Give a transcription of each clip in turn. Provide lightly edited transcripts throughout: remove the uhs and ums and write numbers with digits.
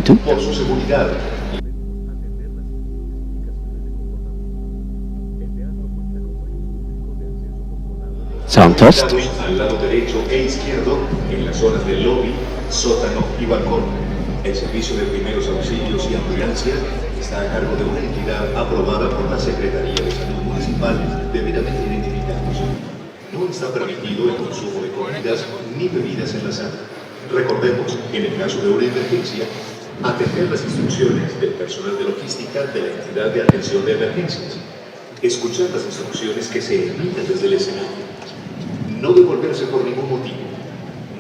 por su seguridad. Sound test. Al lado derecho e izquierdo, en las zonas del lobby, sótano y balcón. El servicio de primeros auxilios y ambulancia está a cargo de una entidad aprobada por la Secretaría de Salud Municipal, debidamente identificados. No está permitido el consumo de comidas ni bebidas en la sala. Recordemos, en el caso de una emergencia, atender las instrucciones del personal de logística de la entidad de atención de emergencias. Escuchar las instrucciones que se emiten desde el escenario. No devolverse por ningún motivo.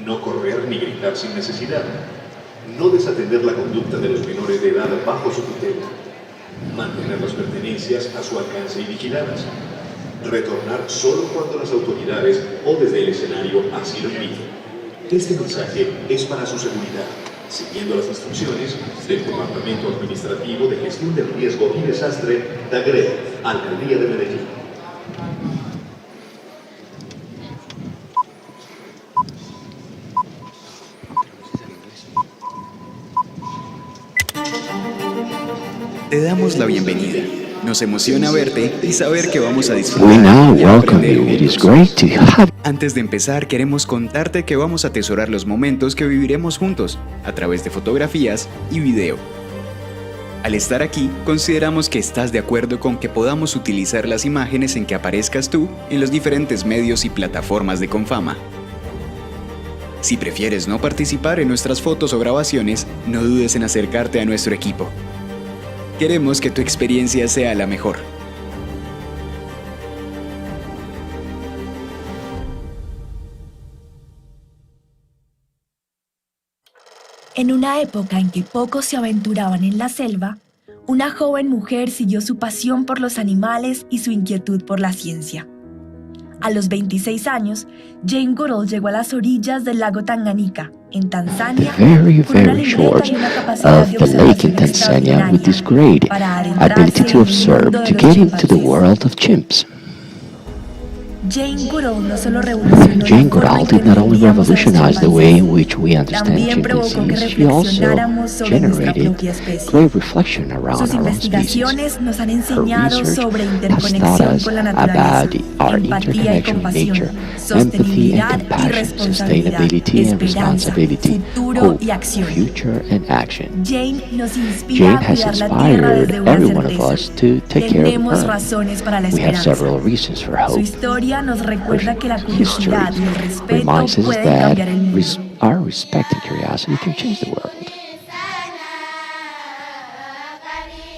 No correr ni gritar sin necesidad. No desatender la conducta de los menores de edad bajo su tutela. Mantener las pertenencias a su alcance y vigiladas. Retornar solo cuando las autoridades o desde el escenario así lo inviten. Este mensaje es para su seguridad, siguiendo las instrucciones del Departamento Administrativo de Gestión del Riesgo y Desastre, DAGRE, Alcaldía de Medellín. Te damos la bienvenida. Nos emociona verte y saber que vamos a We disfrutar now y welcome aprender you. It is juntos. great to have Antes de empezar, queremos contarte que vamos a atesorar los momentos que viviremos juntos a través de fotografías y video. Al estar aquí, consideramos que estás de acuerdo con que podamos utilizar las imágenes en que aparezcas tú en los diferentes medios y plataformas de Confama. Si prefieres no participar en nuestras fotos o grabaciones, no dudes en acercarte a nuestro equipo. Queremos que tu experiencia sea la mejor. En una época en que pocos se aventuraban en la selva, una joven mujer siguió su pasión por los animales y su inquietud por la ciencia. A los 26 años, Jane Goodall llegó a las orillas del lago Tanganica, en Tanzania, very, con una very libreta short y una capacidad of de the lake in observación Tanzania with this extraordinaria great para ability adentrarse to en el observe mundo de to los get into the chimpancés. world of chimps. Jane Goodall no solo revolucionó Jane la forma Goodall en que did not only entendíamos a los revolutionize the way in chimpancés, which we understand también provocó que chimpanzees, she also reflexionáramos sobre nuestra generated propia especie. great reflection around Sus our own species. investigaciones nos han Her enseñado research sobre has taught interconexión us con la about naturaleza, our empatía y interconnection with compasión, nature, empathy and sostenibilidad y compassion, responsabilidad, sustainability and esperanza, responsibility, futuro hope, y acción. future and action. Jane nos inspira Jane a has cuidar la tierra inspired desde una every one of certeza. us to take care of Tenemos her. razones para la We have esperanza. several reasons for Su hope. historia nos recuerda que la History curiosidad y el respeto reminds us pueden that cambiar el mundo. our respect and curiosity can change the world.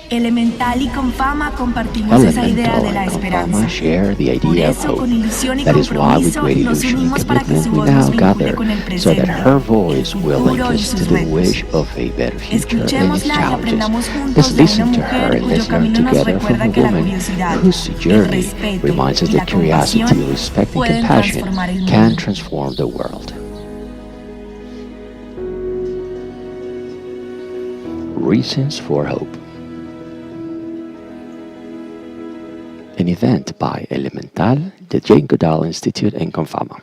Elemental y Confama compartimos esa idea de Elemental la and esperanza. Confama share the Por idea of eso, hope. con ilusión y That is why, with compromiso, great nos illusion and unimos para que su commitment, we voz nos now vincule gather con el so presente, that her el voice will link futuro y us to sus the retos. wish of a better future and its Escuchémosla y challenges. aprendamos juntos Let's de una listen to her mujer and cuyo let's learn camino nos together from recuerda a que la woman curiosidad, whose el journey respeto reminds us y la that curiosity, compasión respect and pueden compassion transformar el can mundo. transform the world. Reasons for Hope. An event by Elemental, the Jane Goodall Institute in Confama.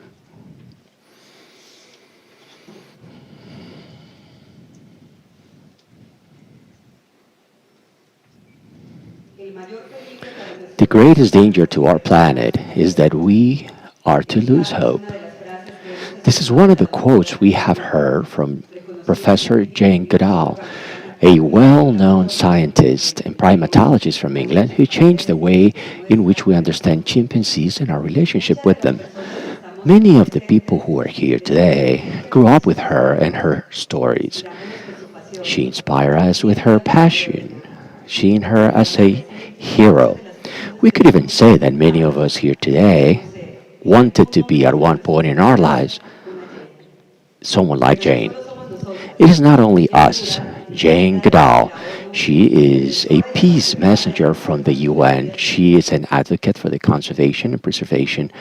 The greatest danger to our planet is that we are to lose hope. This is one of the quotes we have heard from Professor Jane Goodall, a well-known scientist and primatologist from England who changed the way in which we understand chimpanzees and our relationship with them. Many of the people who are here today grew up with her and her stories. She inspired us with her passion, seeing her as a hero. We could even say that many of us here today wanted to be at one point in our lives someone like Jane. It is not only us. Jane Goodall She is a peace messenger from the UN. She is an advocate for the conservation and preservation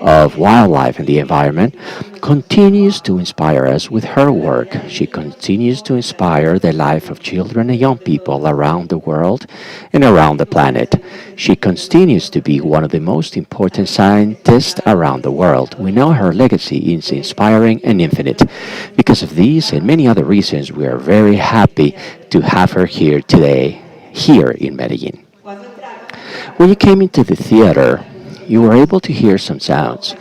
of wildlife and the environment, continues to inspire us with her work. She continues to inspire the life of children and young people around the world and around the planet. She continues to be one of the most important scientists around the world. We know her legacy is inspiring and infinite. Because of these and many other reasons, we are very happy to have her here today, here in Medellin. When you came into the theater, you were able to hear some sounds.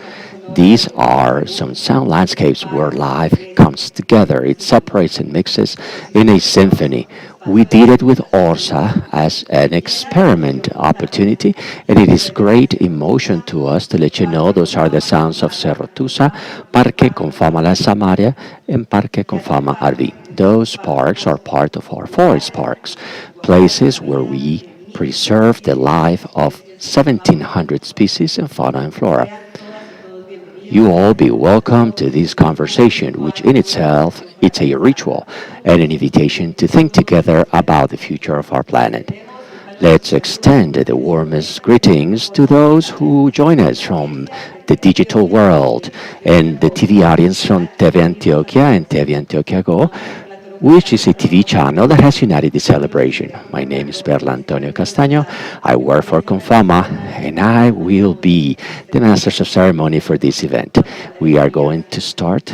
These are some sound landscapes where life comes together. It separates and mixes in a symphony. We did it with Orsa as an experiment opportunity, and it is great emotion to us to let you know those are the sounds of Cerro Tusa, Parque Confama La Samaria, and Parque Confama Arvi. Those parks are part of our forest parks, places where we preserve the life of 1,700 species in fauna and flora. You all be welcome to this conversation, which in itself it's a ritual and an invitation to think together about the future of our planet. Let's extend the warmest greetings to those who join us from the digital world and the TV audience from TV Antioquia and TV Antioquia Go, which is a TV channel that has united the celebration. My name is Perla Antonio Castaño. I work for Confama, and I will be the Master of Ceremony for this event. We are going to start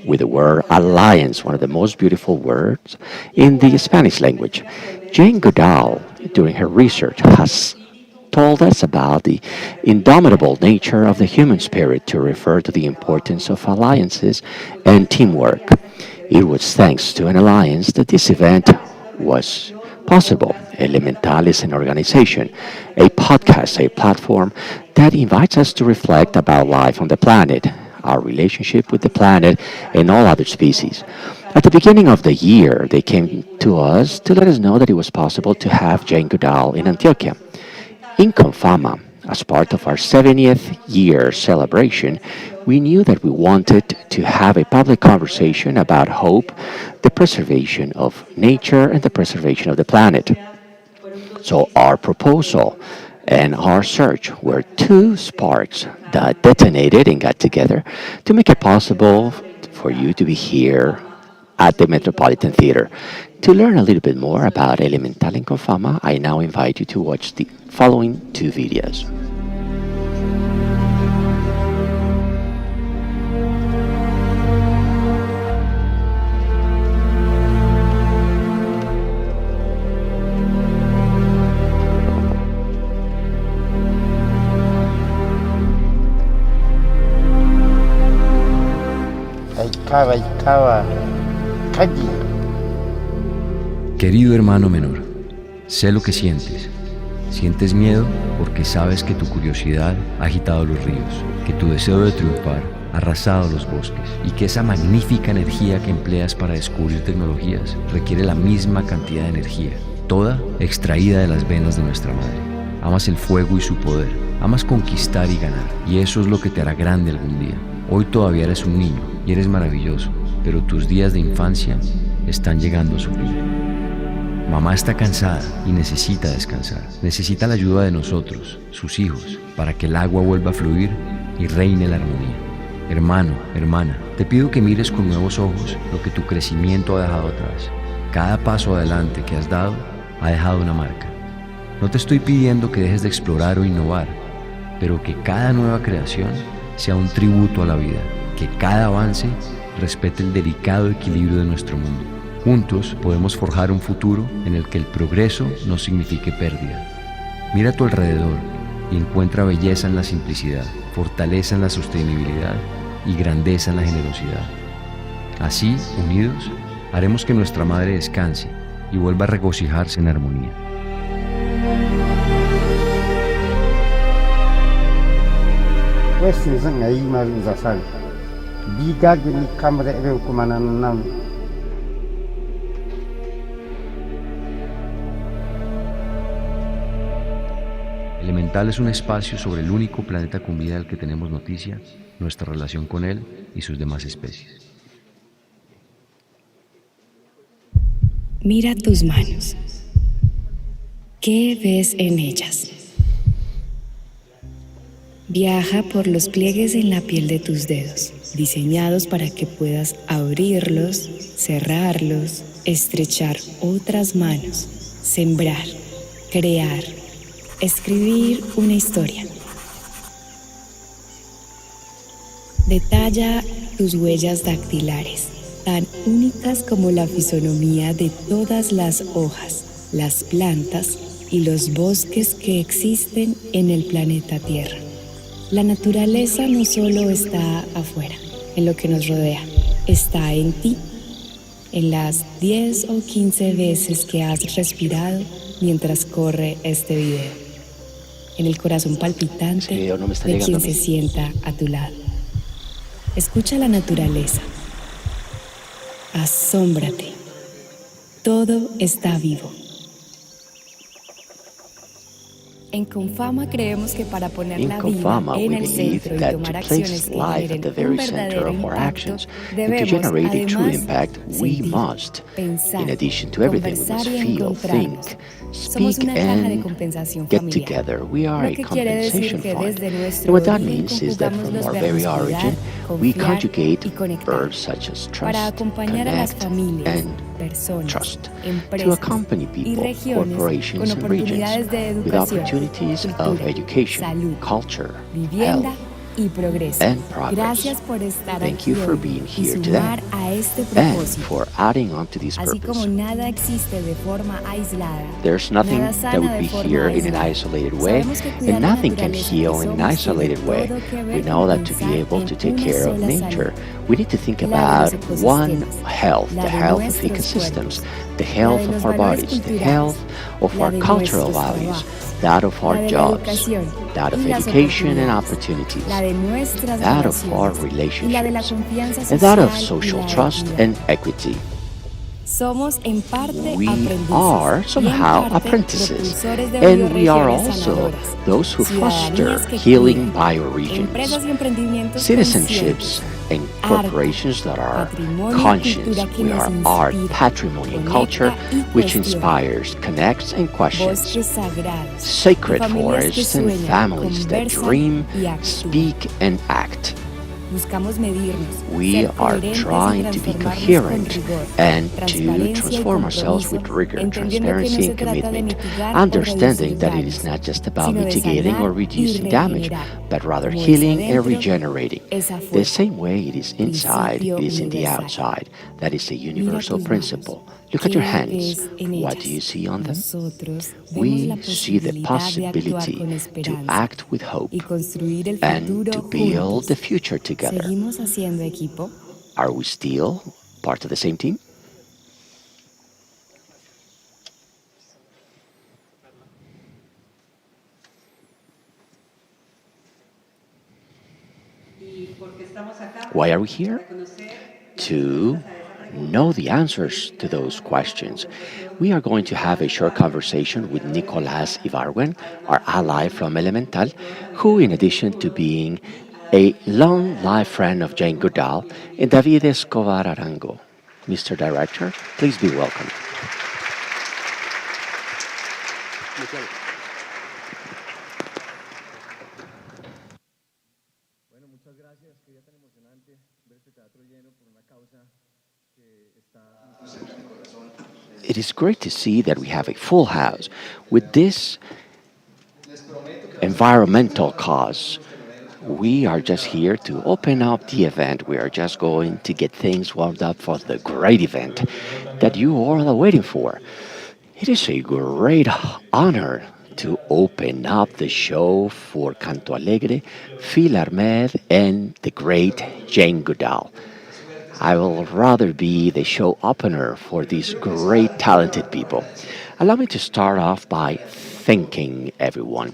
with the word alliance, one of the most beautiful words in the Spanish language. Jane Goodall, during her research, has told us about the indomitable nature of the human spirit to refer to the importance of alliances and teamwork. It was thanks to an alliance that this event was possible. Elemental is an organization, a podcast, a platform that invites us to reflect about life on the planet, our relationship with the planet and all other species. At the beginning of the year, they came to us to let us know that it was possible to have Jane Goodall in Antioquia. In Confama, as part of our 70th year celebration, we knew that we wanted to have a public conversation about hope, the preservation of nature, and the preservation of the planet. So our proposal and our search were two sparks that detonated and got together to make it possible for you to be here at the Metropolitan Theater. To learn a little bit more about Elemental in Confama, I now invite you to watch the following two videos. Querido hermano menor, sé lo que sientes. Sientes miedo porque sabes que tu curiosidad ha agitado los ríos, que tu deseo de triunfar ha arrasado los bosques y que esa magnífica energía que empleas para descubrir tecnologías requiere la misma cantidad de energía, toda extraída de las venas de nuestra madre. Amas el fuego y su poder, amas conquistar y ganar, y eso es lo que te hará grande algún día. Hoy todavía eres un niño y eres maravilloso, pero tus días de infancia están llegando a su fin. Mamá está cansada y necesita descansar. Necesita la ayuda de nosotros, sus hijos, para que el agua vuelva a fluir y reine la armonía. Hermano, hermana, te pido que mires con nuevos ojos lo que tu crecimiento ha dejado atrás. Cada paso adelante que has dado ha dejado una marca. No te estoy pidiendo que dejes de explorar o innovar, pero que cada nueva creación sea un tributo a la vida, que cada avance respete el delicado equilibrio de nuestro mundo. Juntos podemos forjar un futuro en el que el progreso no signifique pérdida. Mira a tu alrededor y encuentra belleza en la simplicidad, fortaleza en la sostenibilidad y grandeza en la generosidad. Así, unidos, haremos que nuestra madre descanse y vuelva a regocijarse en armonía. Elemental es un espacio sobre el único planeta con vida del que tenemos noticia, nuestra relación con él y sus demás especies. Mira tus manos. ¿Qué ves en ellas? Viaja por los pliegues en la piel de tus dedos, diseñados para que puedas abrirlos, cerrarlos, estrechar otras manos, sembrar, crear, escribir una historia. Detalla tus huellas dactilares, tan únicas como la fisonomía de todas las hojas, las plantas y los bosques que existen en el planeta Tierra. La naturaleza no solo está afuera, en lo que nos rodea, está en ti, en las 10 o 15 veces que has respirado mientras corre este video, en el corazón palpitante de quien se sienta a tu lado. Escucha la naturaleza. Asómbrate. Todo está vivo. En Confama creemos que para poner la vida en el centro y tomar acciones que generen un verdadero impacto, debemos, además, sentir, pensar, conversar y encontrarnos. Somos una caja de compensación familiar, lo que quiere decir que desde nuestro origen conjugamos los verbos cuidar, confiar y conectar para acompañar a las familias, personas, empresas y regiones con oportunidades de educación, cultura, salud, vivienda y progreso. Gracias por estar aquí hoy y sumar a este propósito. Así como nada existe de forma aislada, There's nothing nada that sana would de be forma here in an aislada. isolated way, Sabemos que cuidar and la nothing can naturaleza heal que in an somos isolated tiene way. todo que We ver know con that to be pensar able to en take una care of sola nature, salud. we need to think La de about los one ecosistemas, health, la the de health of nuestros ecosystems, cuerpos, the la health de of los our valores bodies, the culturales, health of la our de cultural nuestros values, trabajos, that of la our de la jobs, educación that of y las education and oportunidades, opportunities, la de nuestras that of our relaciones y la de la relationships, confianza and that of social y social la trust equidad. and equity. Somos en parte We aprendices are y en somehow parte apprentices, propulsores de and we are bioregiones also sanadoras, those who ciudadanías foster que healing cuidan, bioregions, empresas y emprendimientos citizenships, conscientes, and arte, corporations that are patrimonio y conscious. cultura que We nos are art, inspira, patrimony, and conecta culture y which cuestiona. inspires, connects, and questions. Bosques sagrados, Sacred y familias que forests and sueñan, families that conversan dream, y actúan. speak, and act. Buscamos medirnos, We ser are coherentes y trying to be transformarnos coherent con rigor, and to transparencia y transform ourselves with compromiso, rigor, entendiendo que no transparency, se and trata de commitment, mitigar o understanding reducir that it daños, is not just about sino de mitigating sanar or y reducing damage, regenerar, but rather como es healing and adentro, regenerating. es The afuera. same way it is inside, Principio it is in the universal. outside. That is a Mira universal tus principle. manos. Look at your ¿Qué hands. ves en What ellas? do you see on them? Nosotros vemos We la see the posibilidad de actuar possibility con to esperanza act with hope y construir el and futuro to build the juntos. future together. ¿Seguimos haciendo equipo? Are we still part of the same team? Why are we here? To know the answers to those questions. We are going to have a short conversation with Nicolás Ibargüen, our ally from Elemental, who, in addition to being a long life friend of Jane Goodall, and David Escobar Arango. Mr. Director, please be welcome. It is great to see that we have a full house with this environmental cause. We are just here to open up the event. We are just going to get things warmed up for the great event that you all are waiting for. It is a great honor to open up the show for Canto Alegre, Phil Armed, and the great Jane Goodall. I will rather be the show opener for these great talented people. Allow me to start off by thanking everyone.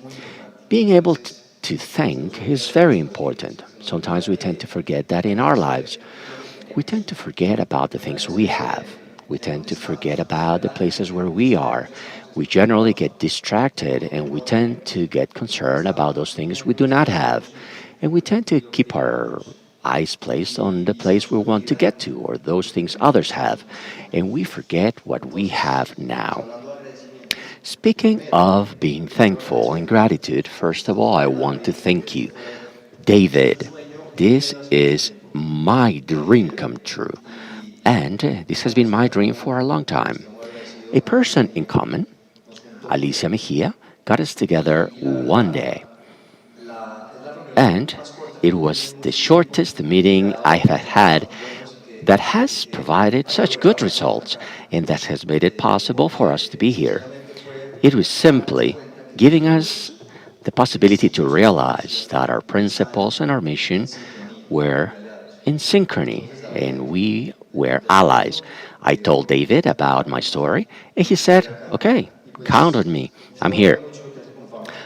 Being able to thank is very important. Sometimes we tend to forget that in our lives. We tend to forget about the things we have. We tend to forget about the places where we are. We generally get distracted and we tend to get concerned about those things we do not have. And we tend to keep our eyes placed on the place we want to get to or those things others have. And we forget what we have now. Speaking of being thankful and gratitude, first of all, I want to thank you, David. This is my dream come true. And this has been my dream for a long time. A person in common, Alicia Mejia, got us together one day. And it was the shortest meeting I have had that has provided such good results and that has made it possible for us to be here. It was simply giving us the possibility to realize that our principles and our mission were in synchrony and we were allies. I told David about my story and he said, okay, count on me, I'm here.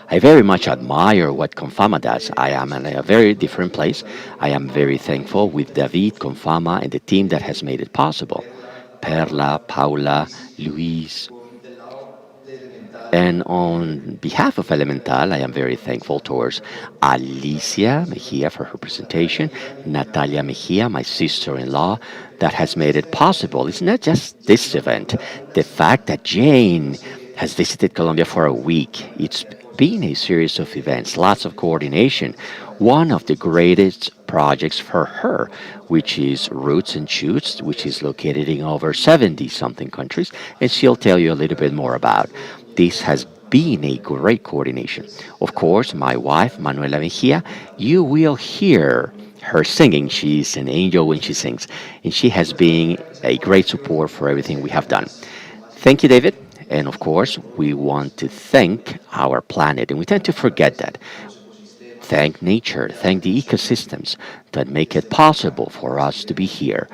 I very much admire what Confama does. I am in a very different place. I am very thankful with David, Confama, and the team that has made it possible. Perla, Paula, Luis. And on behalf of Elemental, I am very thankful towards Alicia Mejia for her presentation, Natalia Mejia, my sister-in-law, that has made it possible. It's not just this event. The fact that Jane has visited Colombia for a week, it's been a series of events, lots of coordination. One of the greatest projects for her, which is Roots and Shoots, which is located in over 70-something countries, and she'll tell you a little bit more about. This has been a great coordination. Of course, my wife, Manuela Mejia, you will hear her singing. She's an angel when she sings, and she has been a great support for everything we have done. Thank you, David. And of course, we want to thank our planet, and we tend to forget that. Thank nature, thank the ecosystems that make it possible for us to be here,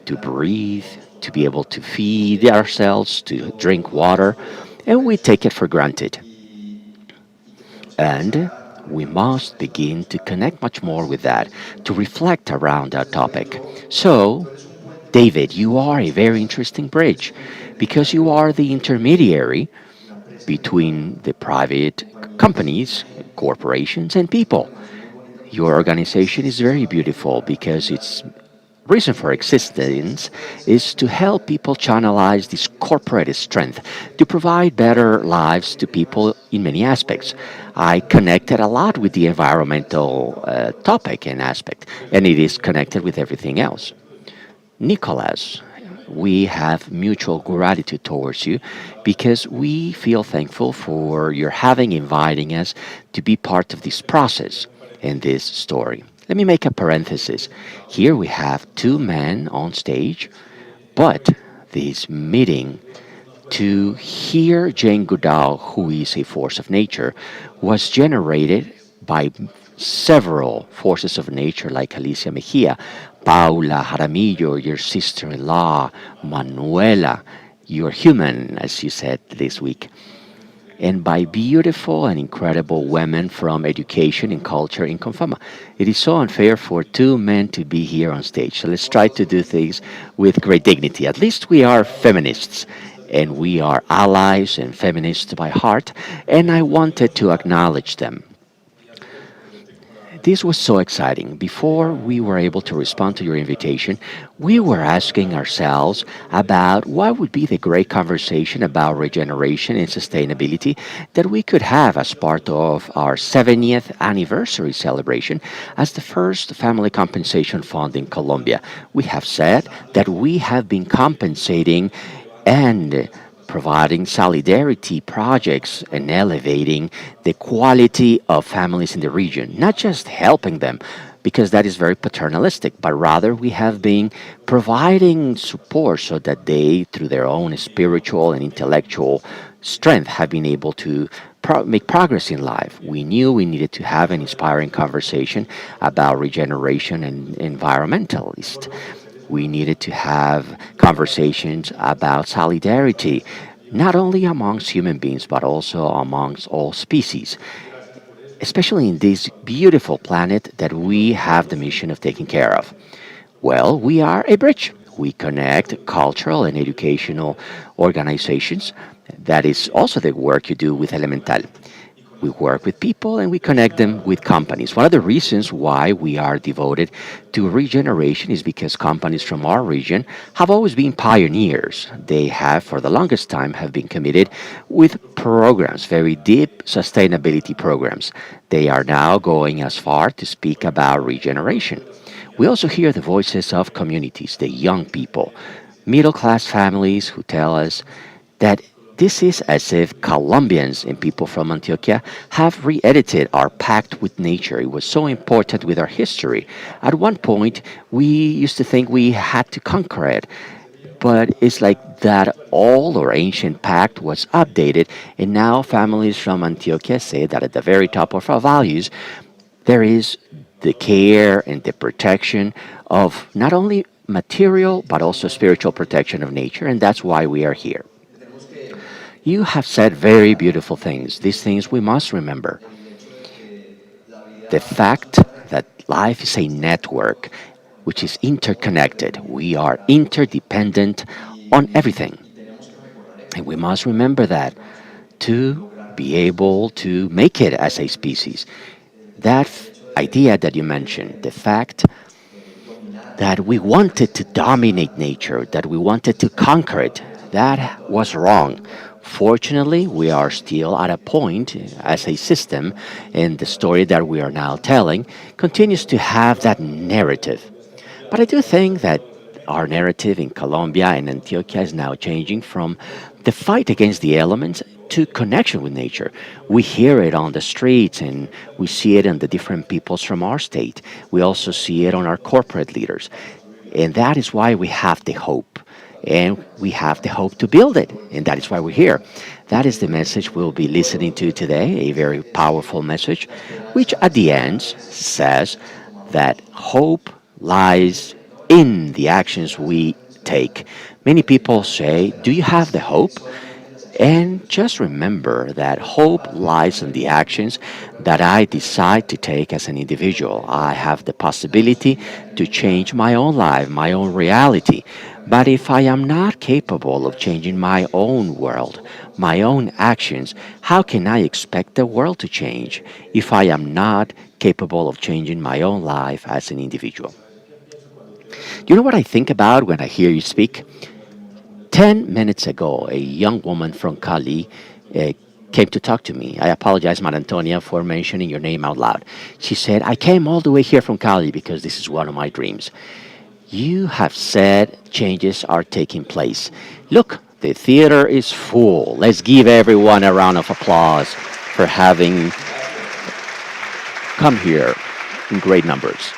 to breathe, to be able to feed ourselves, to drink water, and we take it for granted. And we must begin to connect much more with that, to reflect around that topic. So, David, you are a very interesting bridge because you are the intermediary between the private companies, corporations, and people. Your organization is very beautiful because its reason for existence is to help people channelize this corporate strength to provide better lives to people in many aspects. I connected a lot with the environmental topic and aspect, and it is connected with everything else. Nicholas, we have mutual gratitude towards you because we feel thankful for your inviting us to be part of this process and this story. Let me make a parenthesis. Here we have two men on stage, but this meeting to hear Jane Goodall, who is a force of nature, was generated by several forces of nature like Alicia Mejia, Paula Jaramillo, your sister-in-law, Manuela, your human, as you said this week, and by beautiful and incredible women from education and culture in Confama. It is so unfair for two men to be here on stage, so let's try to do things with great dignity. At least we are feminists, and we are allies and feminists by heart, and I wanted to acknowledge them. This was so exciting. Before we were able to respond to your invitation, we were asking ourselves about what would be the great conversation about regeneration and sustainability that we could have as part of our 70th anniversary celebration as the first family compensation fund in Colombia. We have said that we have been compensating and providing solidarity projects and elevating the quality of families in the region, not just helping them, because that is very paternalistic, but rather we have been providing support so that they, through their own spiritual and intellectual strength, have been able to make progress in life. We knew we needed to have an inspiring conversation about regeneration and environmentalist. We needed to have conversations about solidarity, not only amongst human beings, but also amongst all species, especially in this beautiful planet that we have the mission of taking care of. Well, we are a bridge. We connect cultural and educational organizations. That is also the work you do with Elemental. We work with people and we connect them with companies. One of the reasons why we are devoted to regeneration is because companies from our region have always been pioneers. They have, for the longest time, have been committed with programs, very deep sustainability programs. They are now going as far to speak about regeneration. We also hear the voices of communities, the young people, middle class families who tell us that this is as if Colombians and people from Antioquia have re edited our pact with nature. It was so important with our history. At one point, we used to think we had to conquer it. But it's like that old or ancient pact was updated, and now families from Antioquia say that at the very top of our values, there is the care and the protection of not only material but also spiritual protection of nature, and that's why we are here. You have said very beautiful things. These things we must remember. The fact that life is a network which is interconnected. We are interdependent on everything. And we must remember that to be able to make it as a species. That idea that you mentioned, the fact that we wanted to dominate nature, that we wanted to conquer it, that was wrong. Fortunately, we are still at a point as a system, and the story that we are now telling continues to have that narrative. But I do think that our narrative in Colombia and Antioquia is now changing from the fight against the elements to connection with nature. We hear it on the streets and we see it in the different peoples from our state. We also see it on our corporate leaders. And that is why we have the hope. And we have the hope to build it. And that is why we're here. That is the message we'll be listening to today, a very powerful message, which at the end says that hope lies in the actions we take. Many people say, do you have the hope? And just remember that hope lies in the actions that I decide to take as an individual. I have the possibility to change my own life, my own reality. But if I am not capable of changing my own world, my own actions, how can I expect the world to change if I am not capable of changing my own life as an individual? Do you know what I think about when I hear you speak? 10 minutes ago, a young woman from Cali came to talk to me. I apologize, Maria Antonia, for mentioning your name out loud. She said, I came all the way here from Cali because this is one of my dreams. You have said changes are taking place. Look, the theater is full. Let's give everyone a round of applause for having come here in great numbers.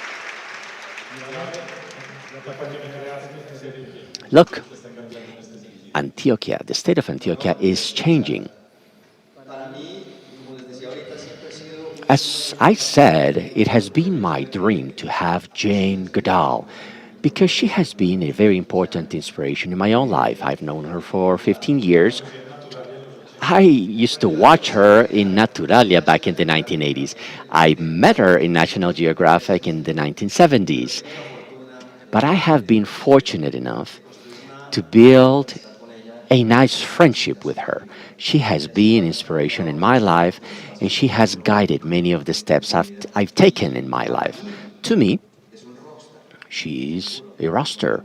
Look, Antioquia, the state of Antioquia is changing. As I said, it has been my dream to have Jane Goodall because she has been a very important inspiration in my own life. I've known her for 15 years. I used to watch her in Naturalia back in the 1980s. I met her in National Geographic in the 1970s. But I have been fortunate enough to build a nice friendship with her. She has been inspiration in my life, and she has guided many of the steps I've taken in my life. To me, she's a rock star.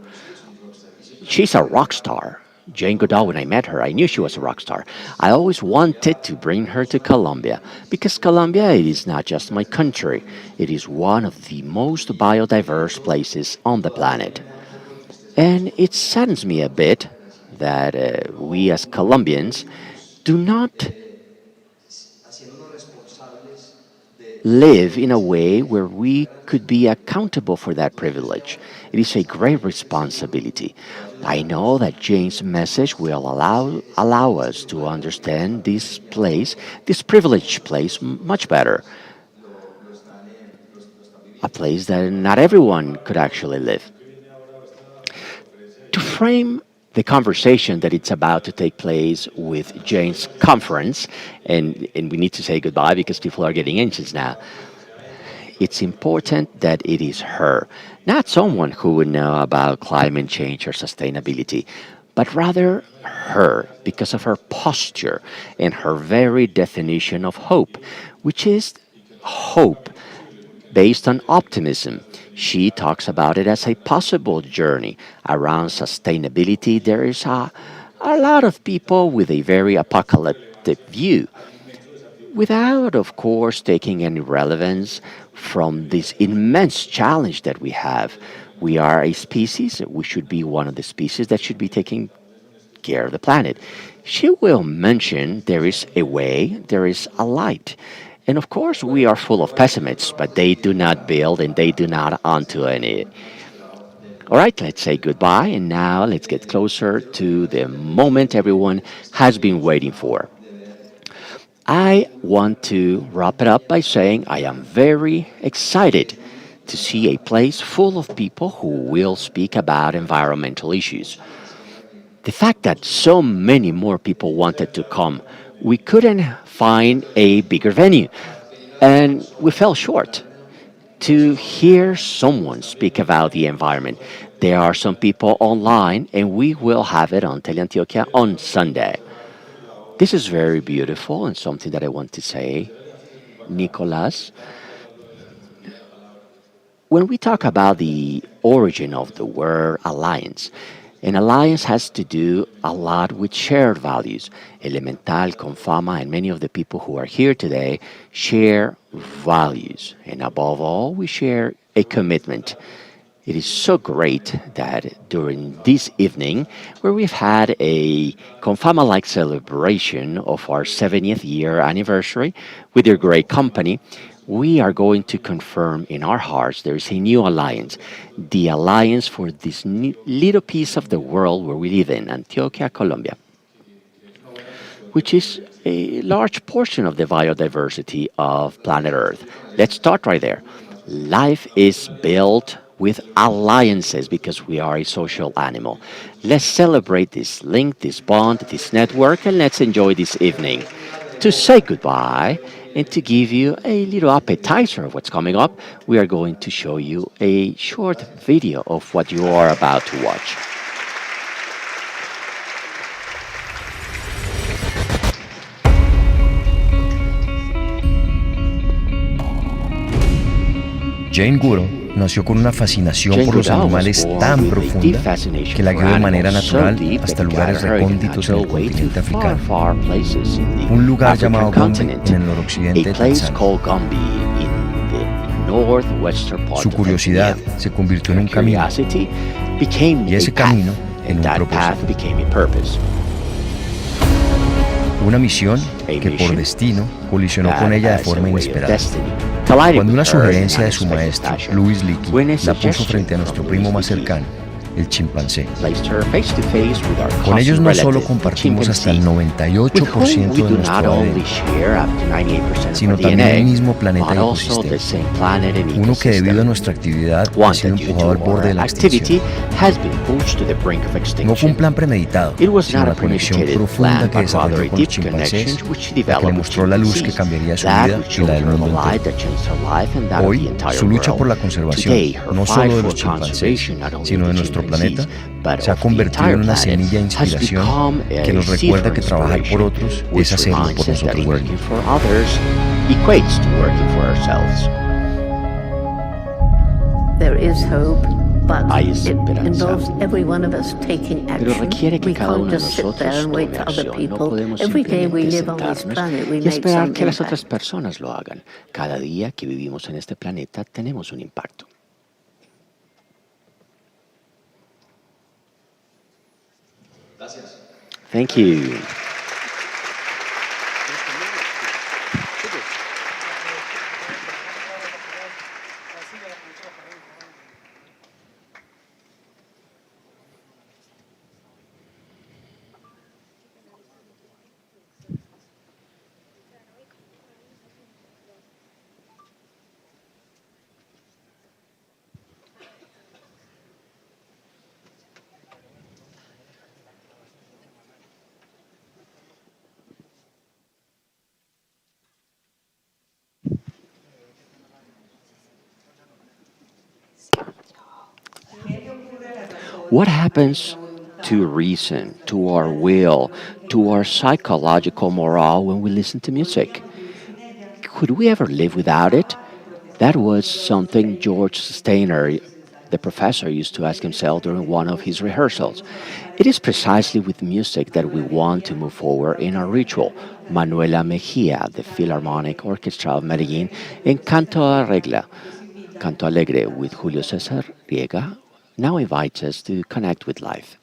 She's a rock star. Jane Goodall, when I met her, I knew she was a rock star. I always wanted to bring her to Colombia because Colombia, it is not just my country. It is one of the most biodiverse places on the planet. And it saddens me a bit that we as Colombians do not live in a way where we could be accountable for that privilege. It is a great responsibility. I know that Jane's message will allow us to understand this place, this privileged place, much better. A place that not everyone could actually live. To frame the conversation that it's about to take place with Jane's conference, and we need to say goodbye because people are getting anxious now. It's important that it is her, not someone who would know about climate change or sustainability, but rather her, because of her posture and her very definition of hope, which is hope based on optimism. She talks about it as a possible journey around sustainability. There is a lot of people with a very apocalyptic view, without, of course, taking any relevance from this immense challenge that we have. We are a species, we should be one of the species that should be taking care of the planet. She will mention there is a way, there is a light. And of course, we are full of pessimists, but they do not build and they do not onto any. All right, let's say goodbye, and now let's get closer to the moment everyone has been waiting for. I want to wrap it up by saying I am very excited to see a place full of people who will speak about environmental issues. The fact that so many more people wanted to come, we couldn't find a bigger venue, and we fell short. To hear someone speak about the environment, there are some people online, and we will have it on Teleantioquia on Sunday. This is very beautiful and something that I want to say, Nicolas. When we talk about the origin of the word alliance, an alliance has to do a lot with shared values. Elemental, Confama, and many of the people who are here today share values. And above all, we share a commitment. It is so great that during this evening, where we've had a Confama-like celebration of our 70th year anniversary with your great company, we are going to confirm in our hearts there is a new alliance, the alliance for this little piece of the world where we live in, Antioquia, Colombia, which is a large portion of the biodiversity of planet Earth. Let's start right there. Life is built with alliances because we are a social animal. Let's celebrate this link, this bond, this network, and let's enjoy this evening. To say goodbye and to give you a little appetizer of what's coming up, we are going to show you a short video of what you are about to watch. Jane Goodall nació con una fascinación por los animales tan profunda que la guió de manera natural hasta lugares recónditos en el continente africano. Un lugar llamado Gombe en el noroccidente de Tanzania. Su curiosidad se convirtió en un camino y ese camino en un propósito. Una misión que por destino colisionó con ella de forma inesperada. Cuando una sugerencia de su maestro, Louis Leakey, la puso frente a nuestro primo más cercano, el chimpancé. Con ellos no solo compartimos hasta el 98% de nuestro ADN, sino también el mismo planeta y ecosistema, uno que debido a nuestra actividad ha sido empujado al borde de la extinción. No fue un plan premeditado, sino la conexión profunda que desarrolló con los chimpancés, la que le mostró la luz que cambiaría su vida y la del mundo entero. Hoy, su lucha por la conservación, no solo de los chimpancés, sino de nuestro planeta, se ha convertido en una semilla de inspiración que nos recuerda que trabajar por otros es hacerlo por nosotros mismos. There is hope, but it involves every one of us taking action. We can't just sit there and wait for other people. Every day we live on this planet, we make some que las otras impact. personas lo hagan. Cada día que vivimos en este planeta tenemos un impacto. Thank you. What happens to reason, to our will, to our psychological morale when we listen to music. Could we ever live without it? That was something George Steiner, the professor, used to ask himself during one of his rehearsals. It is precisely with music that we want to move forward in our ritual. Manuela Mejia, the Philharmonic Orchestra of Medellin, and Canto Alegre with Julio César Riega, now invites us to connect with life.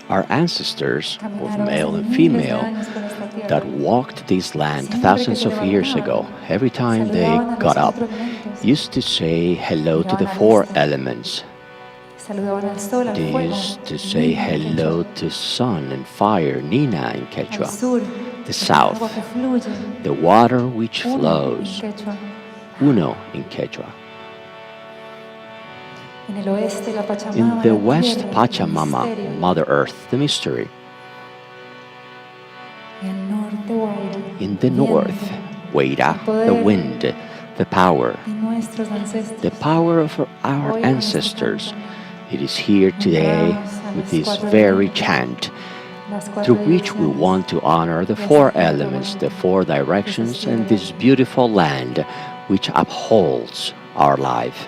Our ancestors, both male and female, that walked this land thousands of years ago, every time they got up, used to say hello to the four elements. They used to say hello to sun and fire, Nina in Quechua, the south, the water which flows, Uno in Quechua. In the west, Pachamama, Mother Earth, the mystery. In the north, Huayra, the wind, the power of our ancestors. It is here today with this very chant, through which we want to honor the four elements, the four directions, and this beautiful land which upholds our life.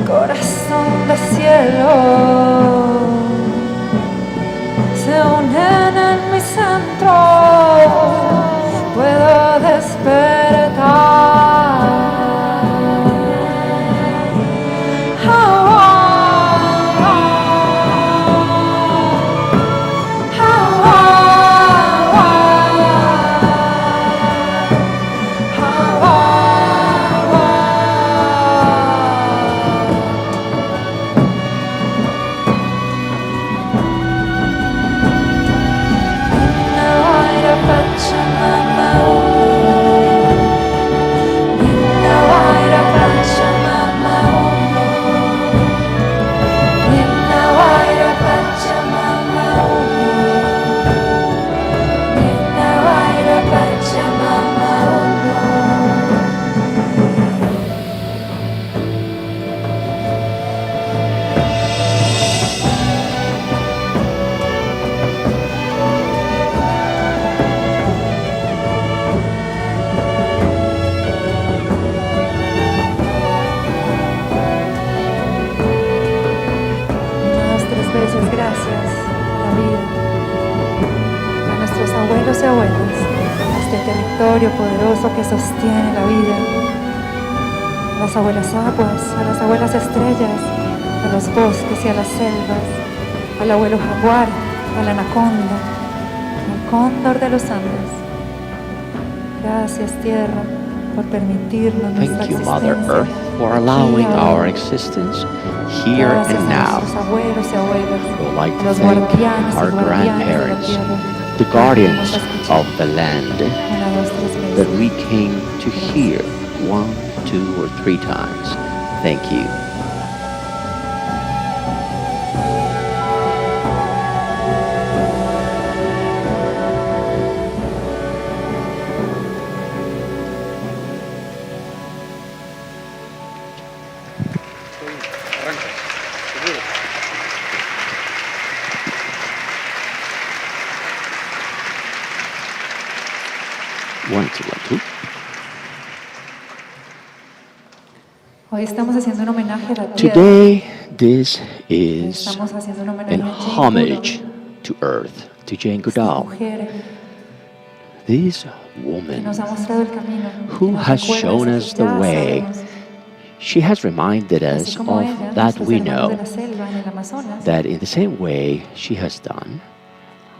Corazón de cielo, se unen en mi centro, puedo despertar. Pachamama. repertorio poderoso que sostiene la vida. A las abuelas aguas, a las abuelas estrellas, a los bosques y a las selvas, al abuelo jaguar, a la anaconda, al cóndor de los Andes. Gracias, tierra, por permitirnos nuestra Thank you, existencia. Mother Earth, for allowing our existence here Gracias and a now. nuestros abuelos y abuelas, We would like a to los thank guardianes our y guardianes de la grandparents, tierra. the guardians of the land, 1, 2, 3 veces. that we came to hear 1, 2, or 3 times. Thank you. One, two, one, two. Hoy estamos haciendo un homenaje a la tierra. Today, this is Estamos haciendo un homenaje an a Jane homage Goodall, to Earth, to Jane esta Goodall, mujer this que woman nos ha mostrado el camino, que who nos has recuerda shown eso us que the ya way. sabemos. She has reminded us Así como of ella, that nuestros we hermanos de know, la selva en el Amazonas, that in the same way she has done,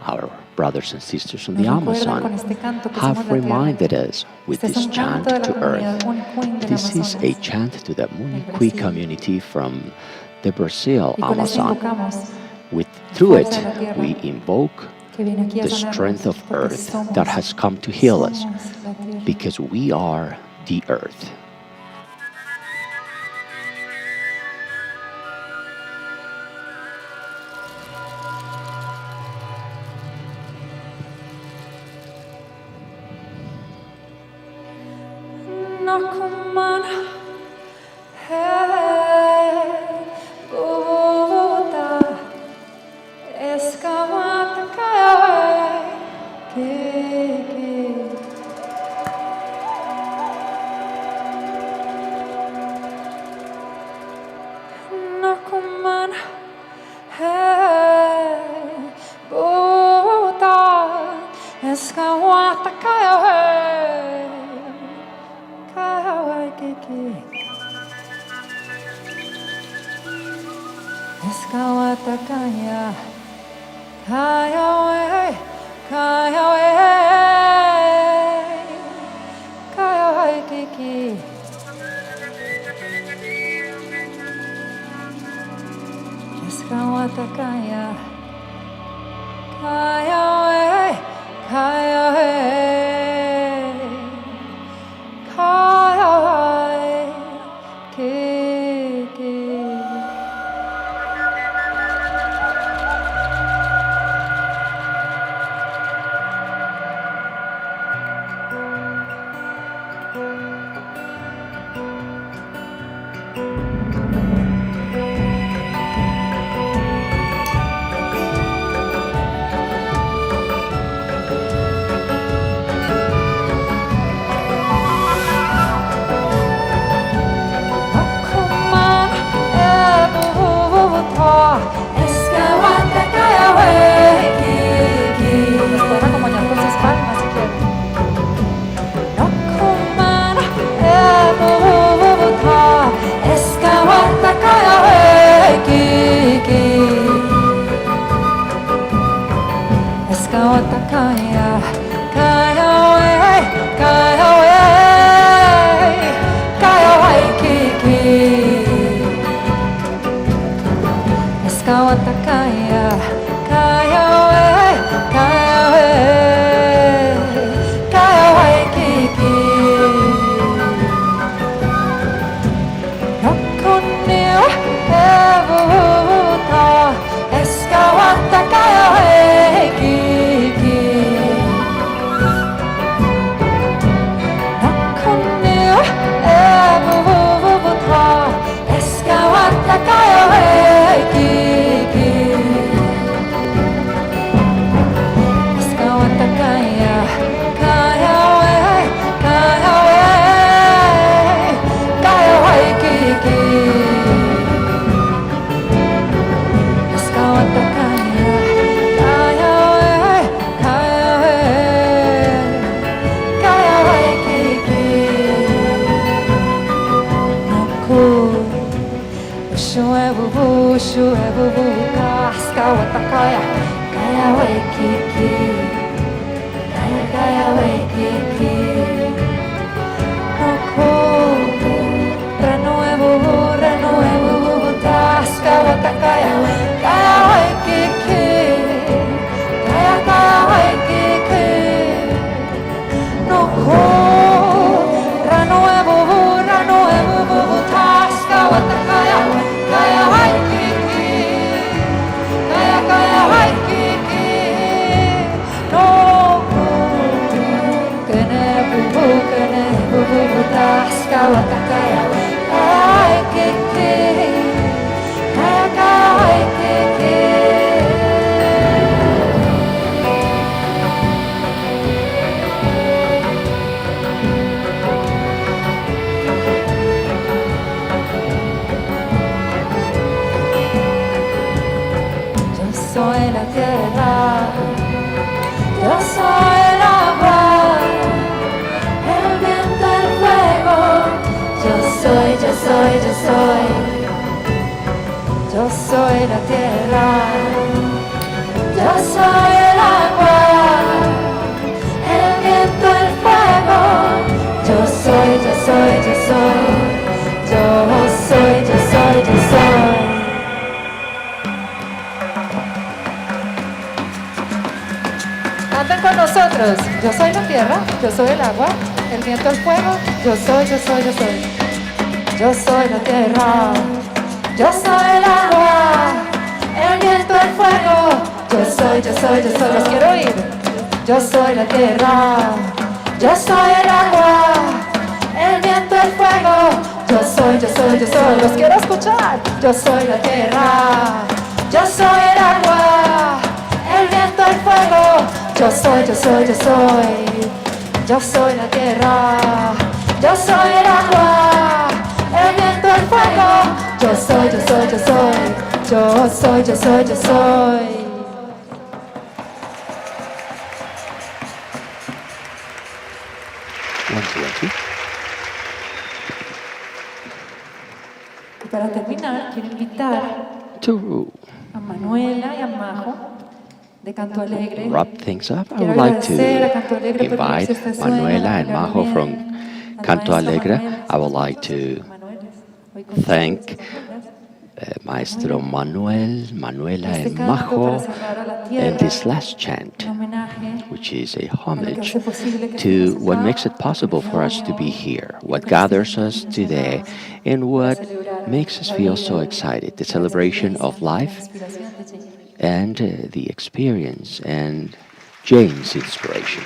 our brothers and sisters from the nos recuerdan con Amazon este canto que have somos la tierra. reminded us with Este es this un chant canto de la to comunidad Earth. Unicuin del This is a Amazonas. chant to the Brasil. Muniqui community from the Brazil Y con eso Amazon. invocamos Through it, fuerza de la tierra we invoke que viene aquí a the sanarnos, strength of porque Earth somos- that has come to heal us, somos la tierra. because we are the Earth. Nakuman, hey, Buddha, Eskawataka, ke. Nakuman, hey, Buddha, Eskawataka, Eskawatakaya, kaya we, kaya we, kaya we kiki. Eskawatakaya, kaya we, kaya we, kaya we kiki. Canten con nosotros. Yo soy la tierra, yo soy el agua, el viento, el fuego. Yo soy, yo soy, yo soy. Yo soy la tierra, yo soy el agua, el viento, el fuego. Yo soy, yo soy, yo soy. Los quiero oír. Yo soy la tierra, yo soy el agua, el viento, el fuego. Yo soy, yo soy, yo soy. Los quiero escuchar. Yo soy la tierra, yo soy el agua, el viento, el fuego. Yo soy, yo soy, yo soy. Yo soy la tierra, yo soy el agua, el viento, el fuego. Yo soy, yo soy, yo soy. Yo soy, yo soy, yo soy. Y para terminar, quiero invitar a Manuela y a Majo de Canto Alegre. Wrap things up. I would like to invite Manuela and Majo from Canto Alegre. I would like to thank Maestro Manuel, Manuela and Majo in this last chant, which is a homage to what makes it possible for us to be here, what gathers us today, and what makes us feel so excited, the celebration of life and the experience and Jane's inspiration.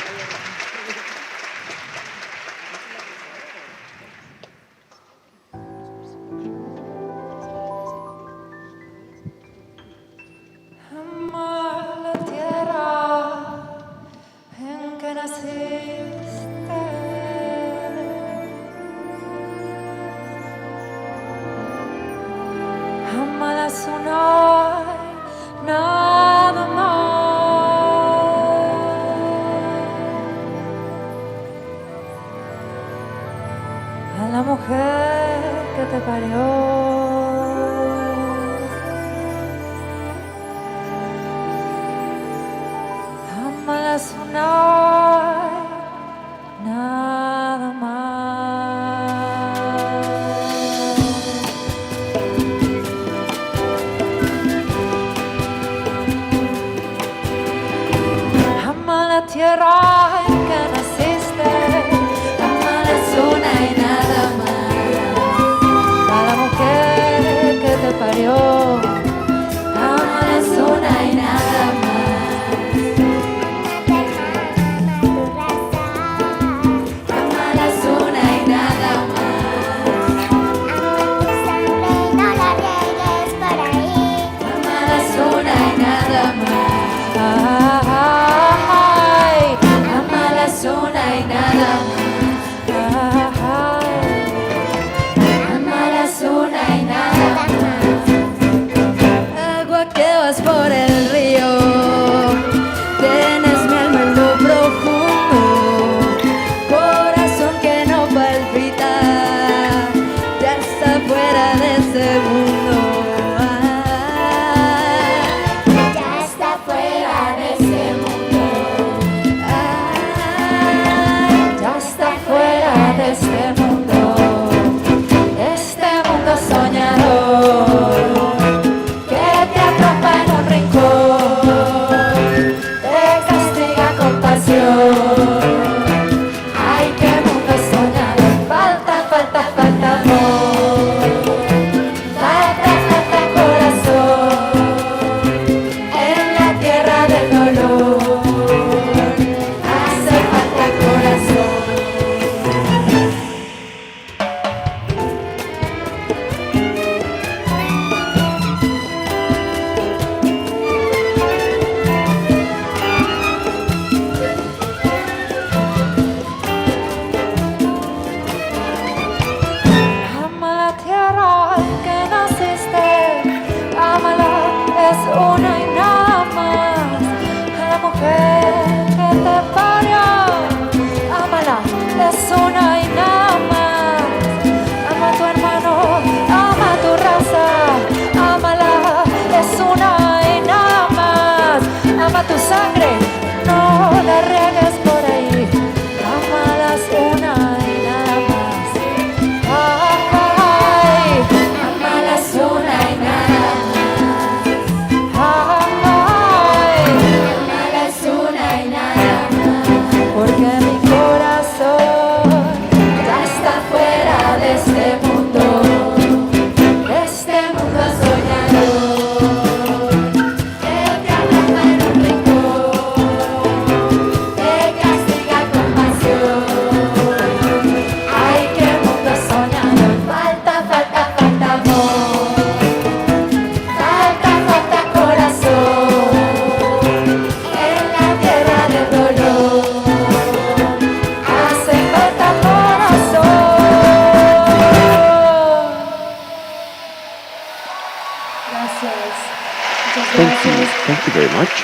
much.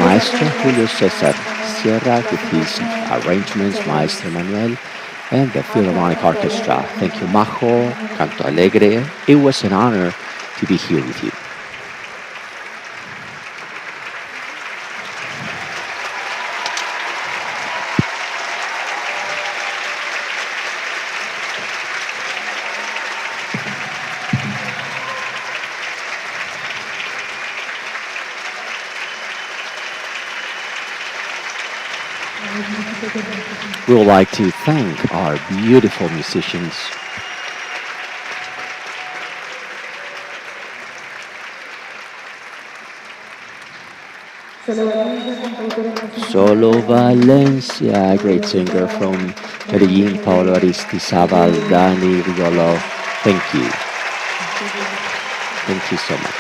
Maestro Julio César Sierra with his arrangements, Maestro Manuel, and the Philharmonic Orchestra. Thank you, Majo, Canto Alegre. It was an honor to be here with you. We would like to thank our beautiful musicians. Solo Valencia, a great singer from Medellín, Paulo Aristizábal, Dani Rigolo. Thank you. Thank you so much.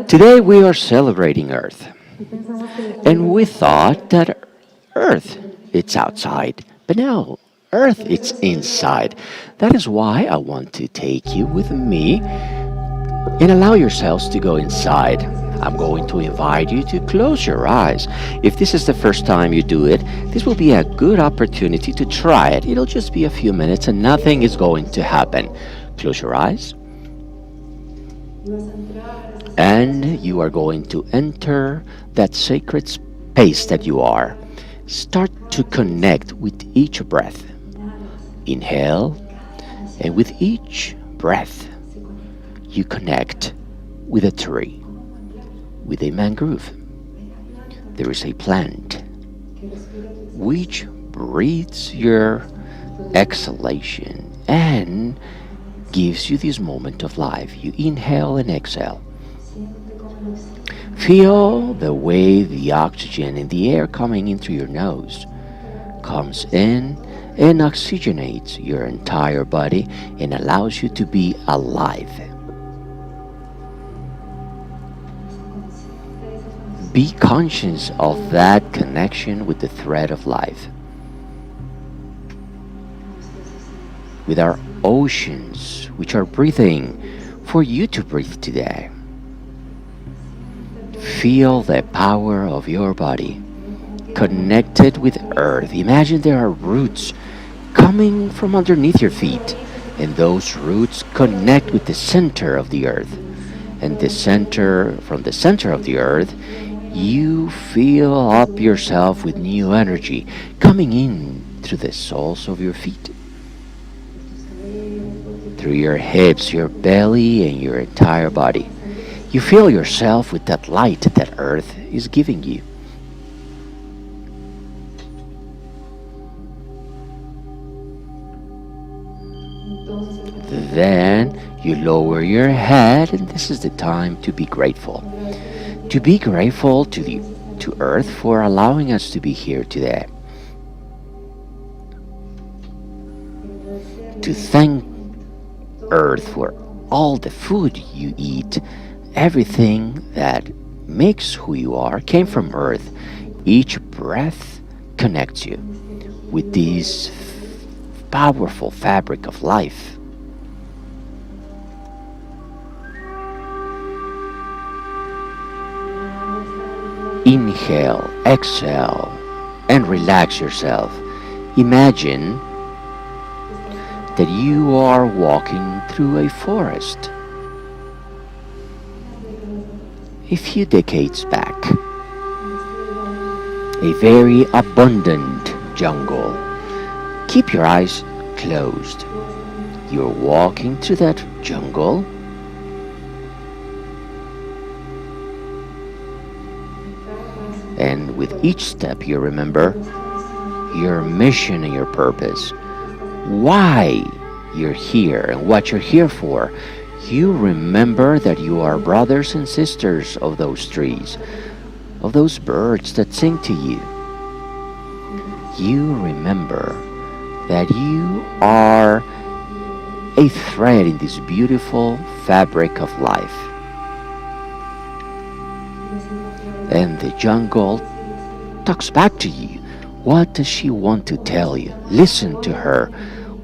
Today we are celebrating Earth, and we thought that Earth, it's outside, but no, Earth, it's inside. That is why I want to take you with me and allow yourselves to go inside. I'm going to invite you to close your eyes. If this is the first time you do it, this will be a good opportunity to try it. It'll just be a few minutes and nothing is going to happen. Close your eyes. And you are going to enter that sacred space that you are. Start to connect with each breath. Inhale, and with each breath, you connect with a tree, with a mangrove. There is a plant which breathes your exhalation and gives you this moment of life. You inhale and exhale. Feel the way the oxygen in the air coming in through your nose comes in and oxygenates your entire body and allows you to be alive. Be conscious of that connection with the thread of life. With our oceans, which are breathing for you to breathe today. Feel the power of your body connected with earth. Imagine there are roots coming from underneath your feet, and those roots connect with the center of the earth. And from the center of the earth, you feel up yourself with new energy coming in through the soles of your feet, through your hips, your belly, and your entire body. You fill yourself with that light that earth is giving you. Then you lower your head, and this is the time to be grateful. To be grateful to earth for allowing us to be here today. To thank earth for all the food you eat. Everything that makes who you are came from earth. Each breath connects you with this powerful fabric of life. Inhale, exhale, and relax yourself. Imagine that you are walking through a forest. A few decades back, a very abundant jungle. Keep your eyes closed. You're walking through that jungle. And with each step you remember your mission and your purpose. Why you're here and what you're here for. You remember that you are brothers and sisters of those trees, of those birds that sing to you. You remember that you are a thread in this beautiful fabric of life. And the jungle talks back to you? What does she want to tell you? Listen to her.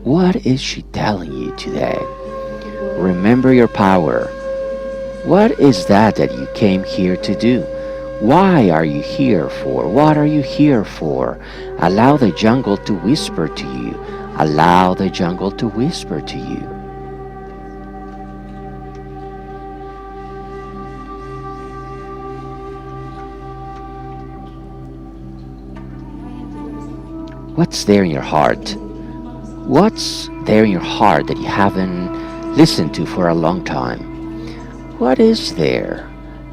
What is she telling you today? Remember your power. What is that you came here to do? Why are you here for? What are you here for? Allow the jungle to whisper to you. Allow the jungle to whisper to you. What's there in your heart? What's there in your heart that you haven't listened to for a long time? What is there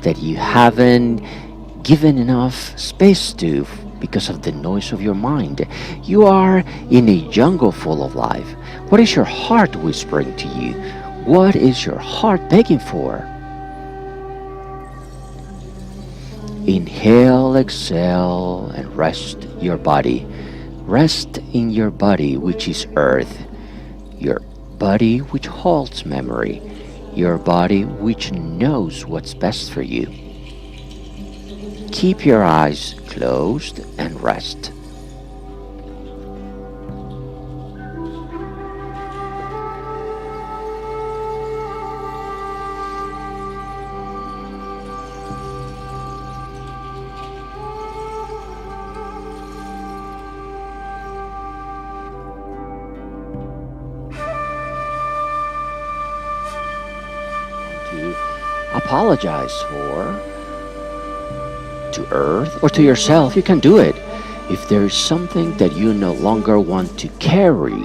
that you haven't given enough space to because of the noise of your mind? You are in a jungle full of life. What is your heart whispering to you? What is your heart begging for? Inhale, exhale, and rest your body. Rest in your body, which is earth. Your body which holds memory. Your body which knows what's best for you. Keep your eyes closed and rest. Apologize to earth or to yourself. You can do it. If there is something that you no longer want to carry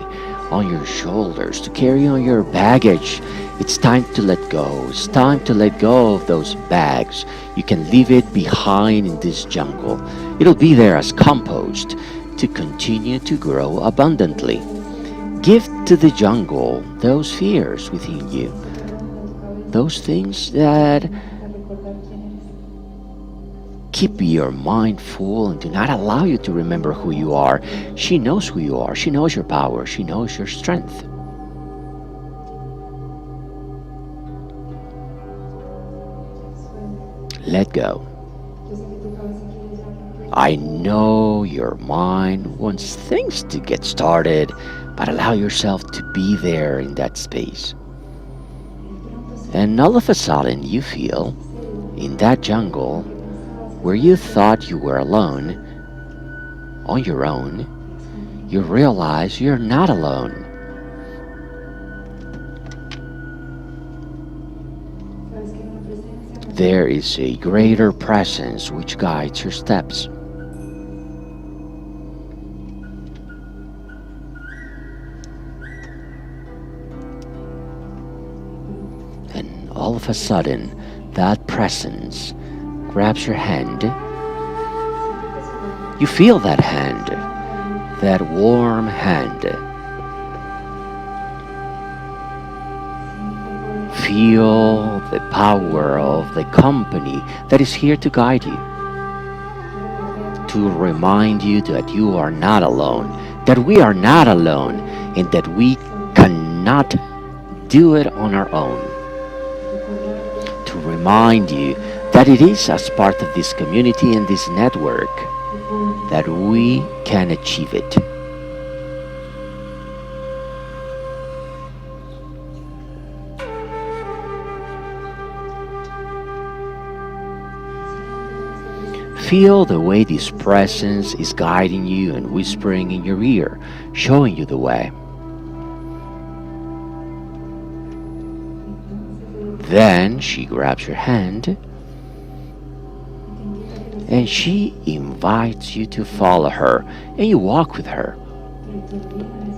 on your shoulders, to carry on your baggage, it's time to let go. It's time to let go of those bags. You can leave it behind in this jungle. It'll be there as compost to continue to grow abundantly. Give to the jungle those fears within you, those things that keep your mind full and do not allow you to remember who you are. She knows who you are. She knows your power. She knows your strength. Let go. I know your mind wants things to get started, but allow yourself to be there in that space. And all of a sudden you feel in that jungle where you thought you were alone, on your own, you realize you're not alone. There is a greater presence which guides your steps. And all of a sudden, that presence grabs your hand. You feel that hand, that warm hand. Feel the power of the company that is here to guide you, to remind you that you are not alone, that we are not alone, and that we cannot do it on our own. To remind you that it is as part of this community and this network that we can achieve it. Feel the way this presence is guiding you and whispering in your ear, showing you the way. Then she grabs your hand and she invites you to follow her, and you walk with her.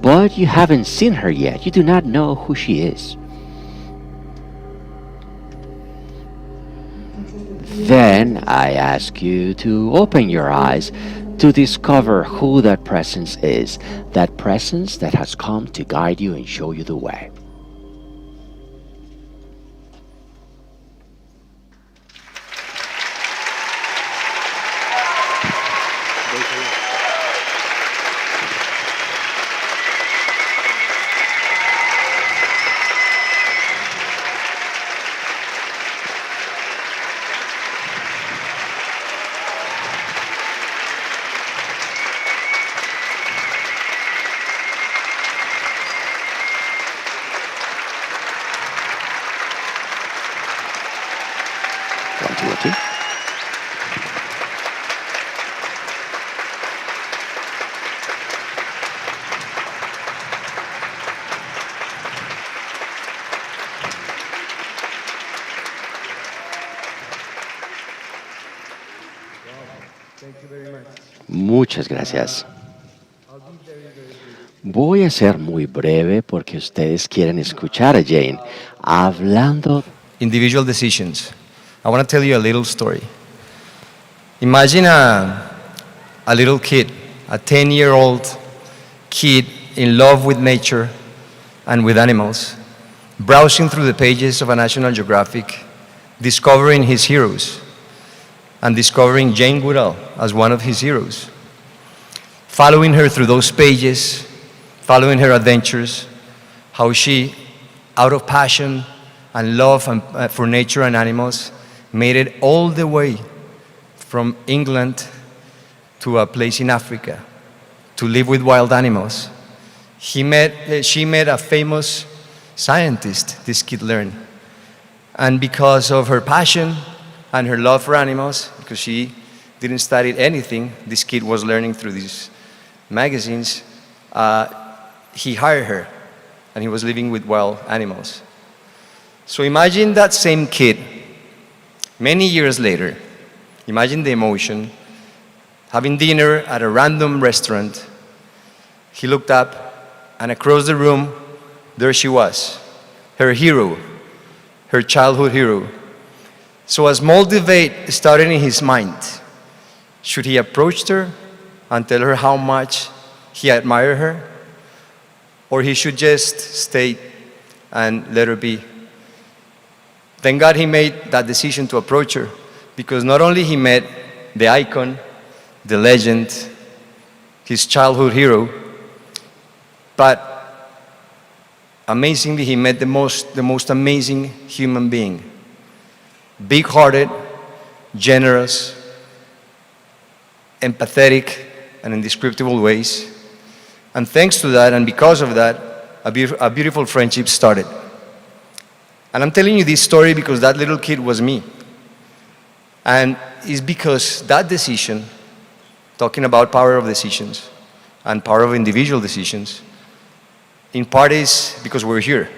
But you haven't seen her yet. You do not know who she is. Then I ask you to open your eyes to discover who that presence is, that presence that has come to guide you and show you the way. continuity. Muchas gracias. Voy a ser muy breve porque ustedes quieren escuchar a Jane hablando. Individual decisions. I want to tell you a little story. Imagine a little kid, a 10-year-old kid in love with nature and with animals, browsing through the pages of a National Geographic, discovering his heroes, and discovering Jane Goodall as one of his heroes. Following her through those pages, following her adventures, how she, out of passion and love for nature and animals, made it all the way from England to a place in Africa to live with wild animals. She met a famous scientist, this kid learned. And because of her passion and her love for animals, because she didn't study anything, this kid was learning through these magazines, he hired her, and he was living with wild animals. So imagine that same kid, many years later, imagine the emotion, having dinner at a random restaurant. He looked up, and across the room, there she was, her hero, her childhood hero. So a small debate started in his mind. Should he approach her and tell her how much he admired her? Or he should just stay and let her be? Thank God he made that decision to approach her, because not only he met the icon, the legend, his childhood hero, but amazingly he met the most amazing human being. Big-hearted, generous, empathetic, and in indescribable ways. And thanks to that, and because of that, a beautiful friendship started. And I'm telling you this story because that little kid was me. And it's because that decision, talking about power of decisions and power of individual decisions, in part is because we're here.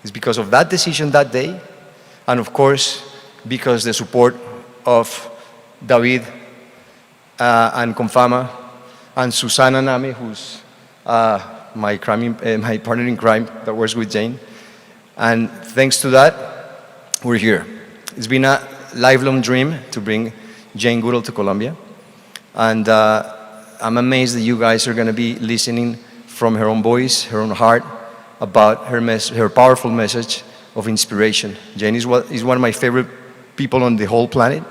It's because of that decision that day, and of course, because the support of David and Confama and Susana Name, who's my partner in crime that works with Jane. And thanks to that, we're here. It's been a lifelong dream to bring Jane Goodall to Colombia. And I'm amazed that you guys are going to be listening from her own voice, her own heart, about her powerful message of inspiration. Jane is one of my favorite people on the whole planet.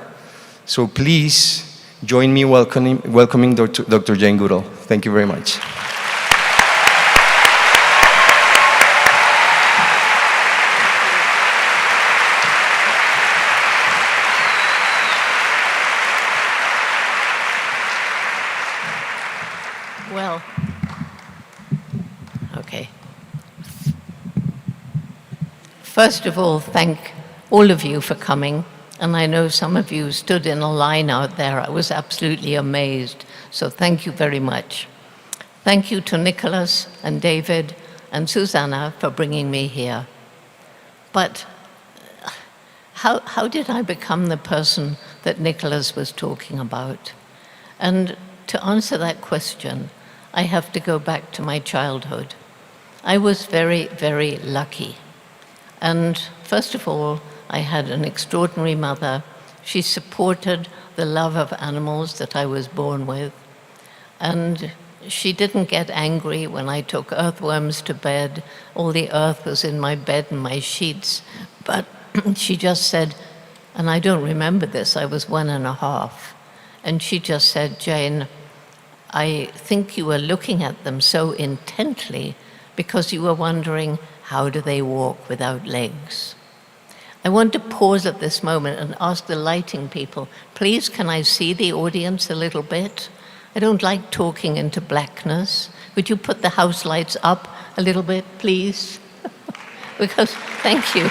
So please join me welcoming Dr. Jane Goodall. Thank you very much. Well, okay. First of all, thank all of you for coming. And I know some of you stood in a line out there. I was absolutely amazed. So thank you very much. Thank you to Nicholas and David and Susanna for bringing me here. But how did I become the person that Nicholas was talking about? And to answer that question, I have to go back to my childhood. I was very, very lucky. And first of all, I had an extraordinary mother. She supported the love of animals that I was born with. And she didn't get angry when I took earthworms to bed. All the earth was in my bed and my sheets. But she just said, and I don't remember this, I was 1.5. And she just said, Jane, I think you were looking at them so intently because you were wondering, how do they walk without legs? I want to pause at this moment and ask the lighting people, please, can I see the audience a little bit? I don't like talking into blackness. Would you put the house lights up a little bit, please? Because, thank you.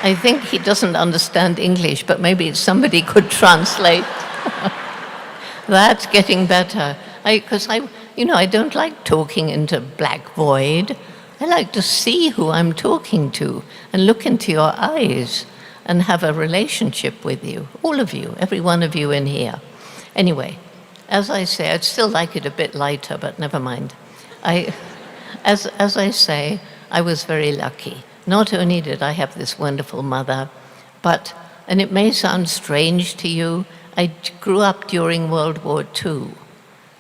I think he doesn't understand English, but maybe somebody could translate. That's getting better. Because I don't like talking into black void. I like to see who I'm talking to and look into your eyes and have a relationship with you, all of you, every one of you in here. Anyway, as I say, I'd still like it a bit lighter, but never mind. As I say, I was very lucky. Not only did I have this wonderful mother, but, and it may sound strange to you, I grew up during World War II.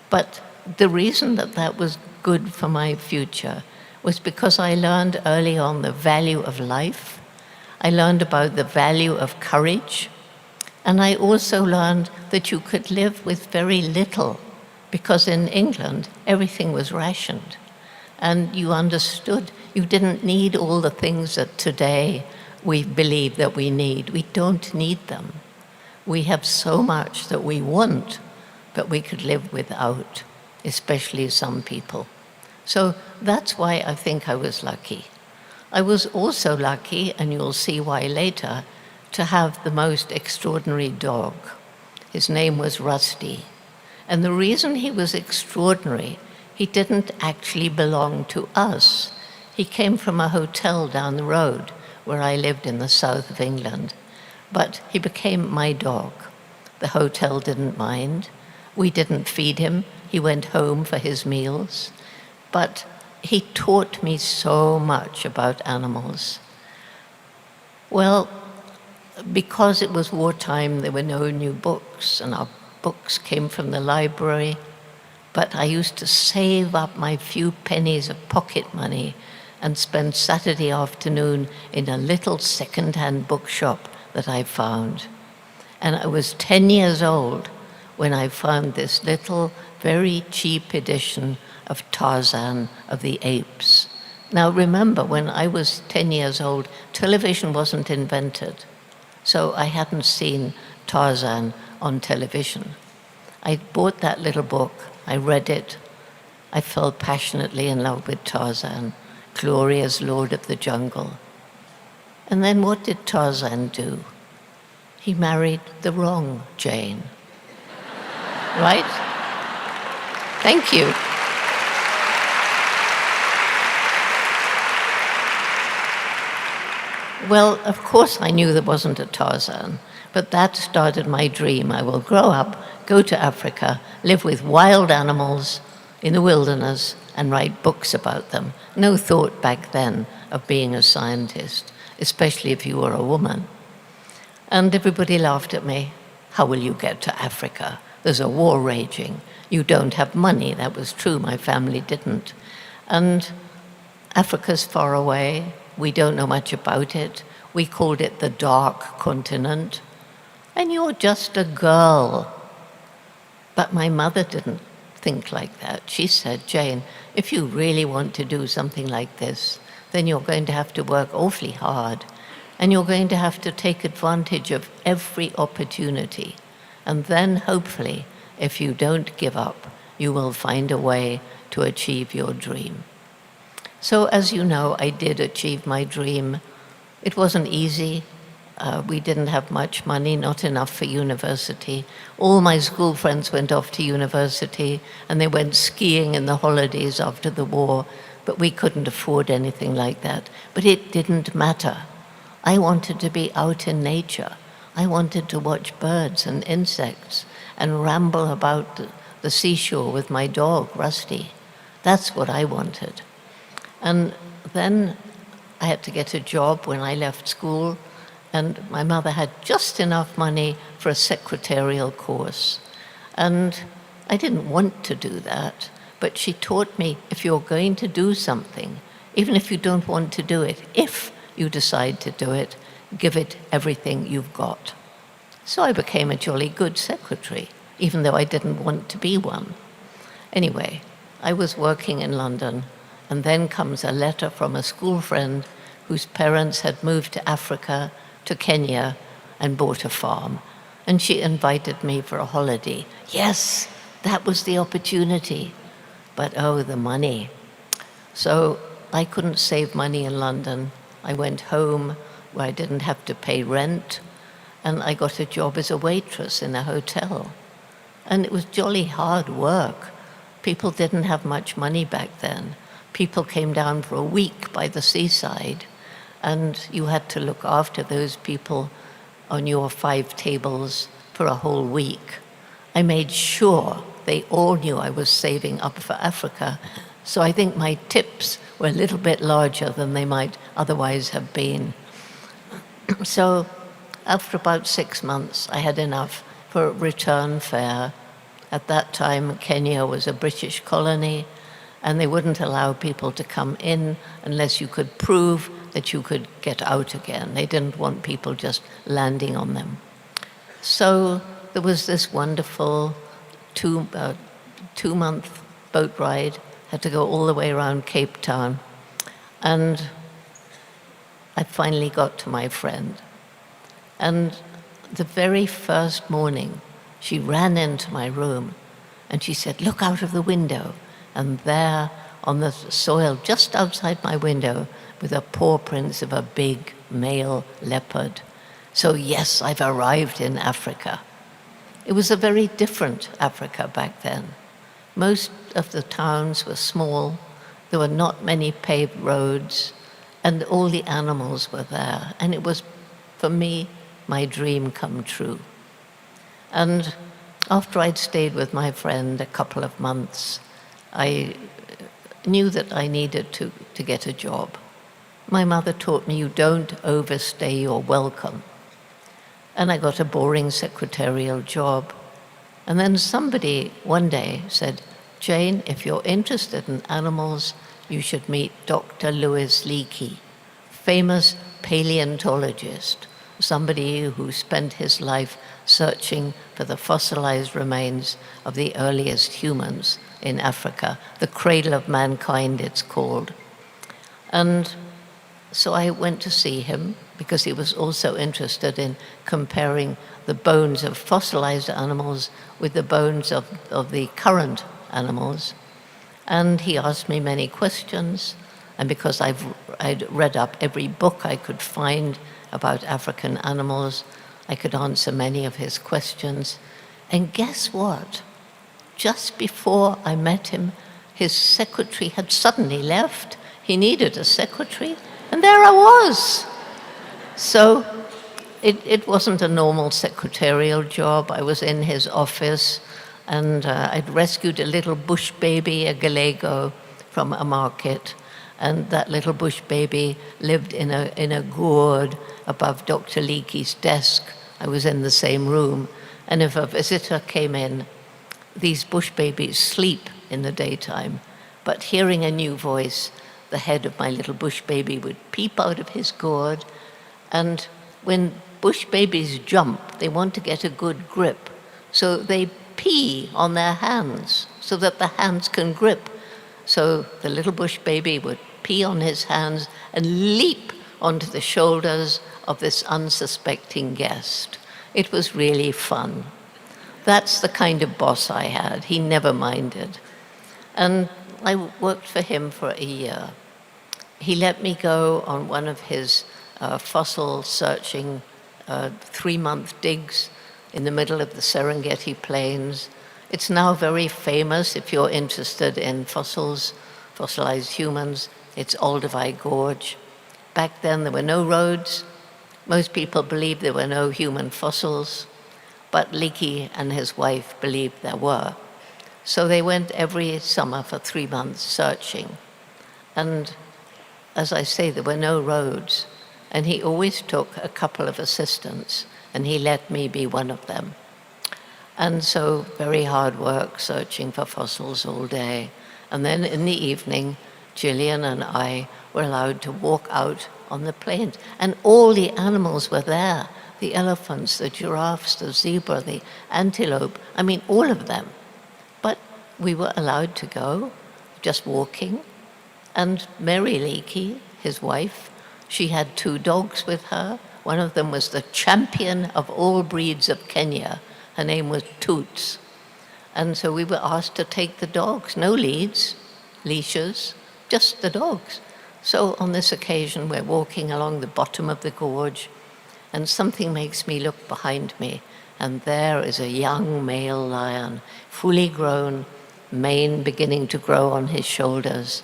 But the reason that was good for my future was because I learned early on the value of life. I learned about the value of courage. And I also learned that you could live with very little, because in England, everything was rationed. And you understood you didn't need all the things that today we believe that we need. We don't need them. We have so much that we want, but we could live without, especially some people. So that's why I think I was lucky. I was also lucky, and you'll see why later, to have the most extraordinary dog. His name was Rusty. And the reason he was extraordinary, he didn't actually belong to us. He came from a hotel down the road where I lived in the south of England. But he became my dog. The hotel didn't mind. We didn't feed him. He went home for his meals. But he taught me so much about animals. Well, because it was wartime, there were no new books, and our books came from the library. But I used to save up my few pennies of pocket money and spend Saturday afternoon in a little second-hand bookshop that I found. And I was 10 years old when I found this little, very cheap edition of Tarzan of the Apes. Now remember, when I was 10 years old, television wasn't invented. So I hadn't seen Tarzan on television. I bought that little book, I read it, I fell passionately in love with Tarzan, glorious lord of the jungle. And then what did Tarzan do? He married the wrong Jane. Right? Thank you. Well, of course I knew there wasn't a Tarzan, but that started my dream. I will grow up, go to Africa, live with wild animals in the wilderness, and write books about them. No thought back then of being a scientist, especially if you were a woman. And everybody laughed at me. How will you get to Africa? There's a war raging. You don't have money. That was true. My family didn't. And Africa's far away. We don't know much about it. We called it the Dark Continent. And you're just a girl. But my mother didn't think like that. She said, Jane, if you really want to do something like this, then you're going to have to work awfully hard. And you're going to have to take advantage of every opportunity. And then, hopefully, if you don't give up, you will find a way to achieve your dream. So, as you know, I did achieve my dream. It wasn't easy. We didn't have much money, not enough for university. All my school friends went off to university, and they went skiing in the holidays after the war, but we couldn't afford anything like that. But it didn't matter. I wanted to be out in nature. I wanted to watch birds and insects and ramble about the seashore with my dog, Rusty. That's what I wanted. And then I had to get a job when I left school, and my mother had just enough money for a secretarial course. And I didn't want to do that, but she taught me, if you're going to do something, even if you don't want to do it, if you decide to do it, give it everything you've got. So I became a jolly good secretary, even though I didn't want to be one. Anyway, I was working in London, and then comes a letter from a school friend whose parents had moved to Africa, to Kenya, and bought a farm. And she invited me for a holiday. Yes, that was the opportunity. But oh, the money. So I couldn't save money in London. I went home, where I didn't have to pay rent, and I got a job as a waitress in a hotel. And it was jolly hard work. People didn't have much money back then. People came down for a week by the seaside, and you had to look after those people on your 5 tables for a whole week. I made sure they all knew I was saving up for Africa, so I think my tips were a little bit larger than they might otherwise have been. So after about 6 months, I had enough for a return fare. At that time, Kenya was a British colony, and they wouldn't allow people to come in unless you could prove that you could get out again. They didn't want people just landing on them. So there was this wonderful 2-month boat ride. Had to go all the way around Cape Town. And I finally got to my friend. And the very first morning, she ran into my room and she said, "Look out of the window." And there on the soil just outside my window were the paw prints of a big male leopard. So yes, I've arrived in Africa. It was a very different Africa back then. Most of the towns were small, there were not many paved roads, and all the animals were there. And it was, for me, my dream come true. And after I'd stayed with my friend a couple of months, I knew that I needed to get a job. My mother taught me, you don't overstay your welcome. And I got a boring secretarial job. And then somebody one day said, "Jane, if you're interested in animals, you should meet Dr. Louis Leakey, famous paleontologist, somebody who spent his life searching for the fossilized remains of the earliest humans in Africa, the cradle of mankind it's called." And so I went to see him because he was also interested in comparing the bones of fossilized animals with the bones of the current animals. And he asked me many questions, and because I'd read up every book I could find about African animals, I could answer many of his questions. And guess what? Just before I met him, his secretary had suddenly left. He needed a secretary, and there I was. So it wasn't a normal secretarial job. I was in his office, and I'd rescued a little bush baby, a galego, from a market. And that little bush baby lived in a gourd above Dr. Leakey's desk. I was in the same room. And if a visitor came in, these bush babies sleep in the daytime, but hearing a new voice, the head of my little bush baby would peep out of his gourd. And when bush babies jump, they want to get a good grip. So they pee on their hands so that the hands can grip. So the little bush baby would pee on his hands and leap onto the shoulders of this unsuspecting guest. It was really fun. That's the kind of boss I had. He never minded. And I worked for him for a year. He let me go on one of his fossil searching 3-month digs in the middle of the Serengeti Plains. It's now very famous if you're interested in fossils, fossilized humans. It's Olduvai Gorge. Back then there were no roads. Most people believed there were no human fossils, but Leakey and his wife believed there were. So they went every summer for 3 months searching. And as I say, there were no roads. And he always took a couple of assistants, and he let me be one of them. And so very hard work searching for fossils all day. And then in the evening, Gillian and I were allowed to walk out on the plains. And all the animals were there. The elephants, the giraffes, the zebra, the antelope. I mean, all of them. But we were allowed to go, just walking. And Mary Leakey, his wife, she had 2 dogs with her. One of them was the champion of all breeds of Kenya. Her name was Toots. And so we were asked to take the dogs, no leads, leashes, just the dogs. So on this occasion, we're walking along the bottom of the gorge, and something makes me look behind me, and there is a young male lion, fully grown, mane beginning to grow on his shoulders,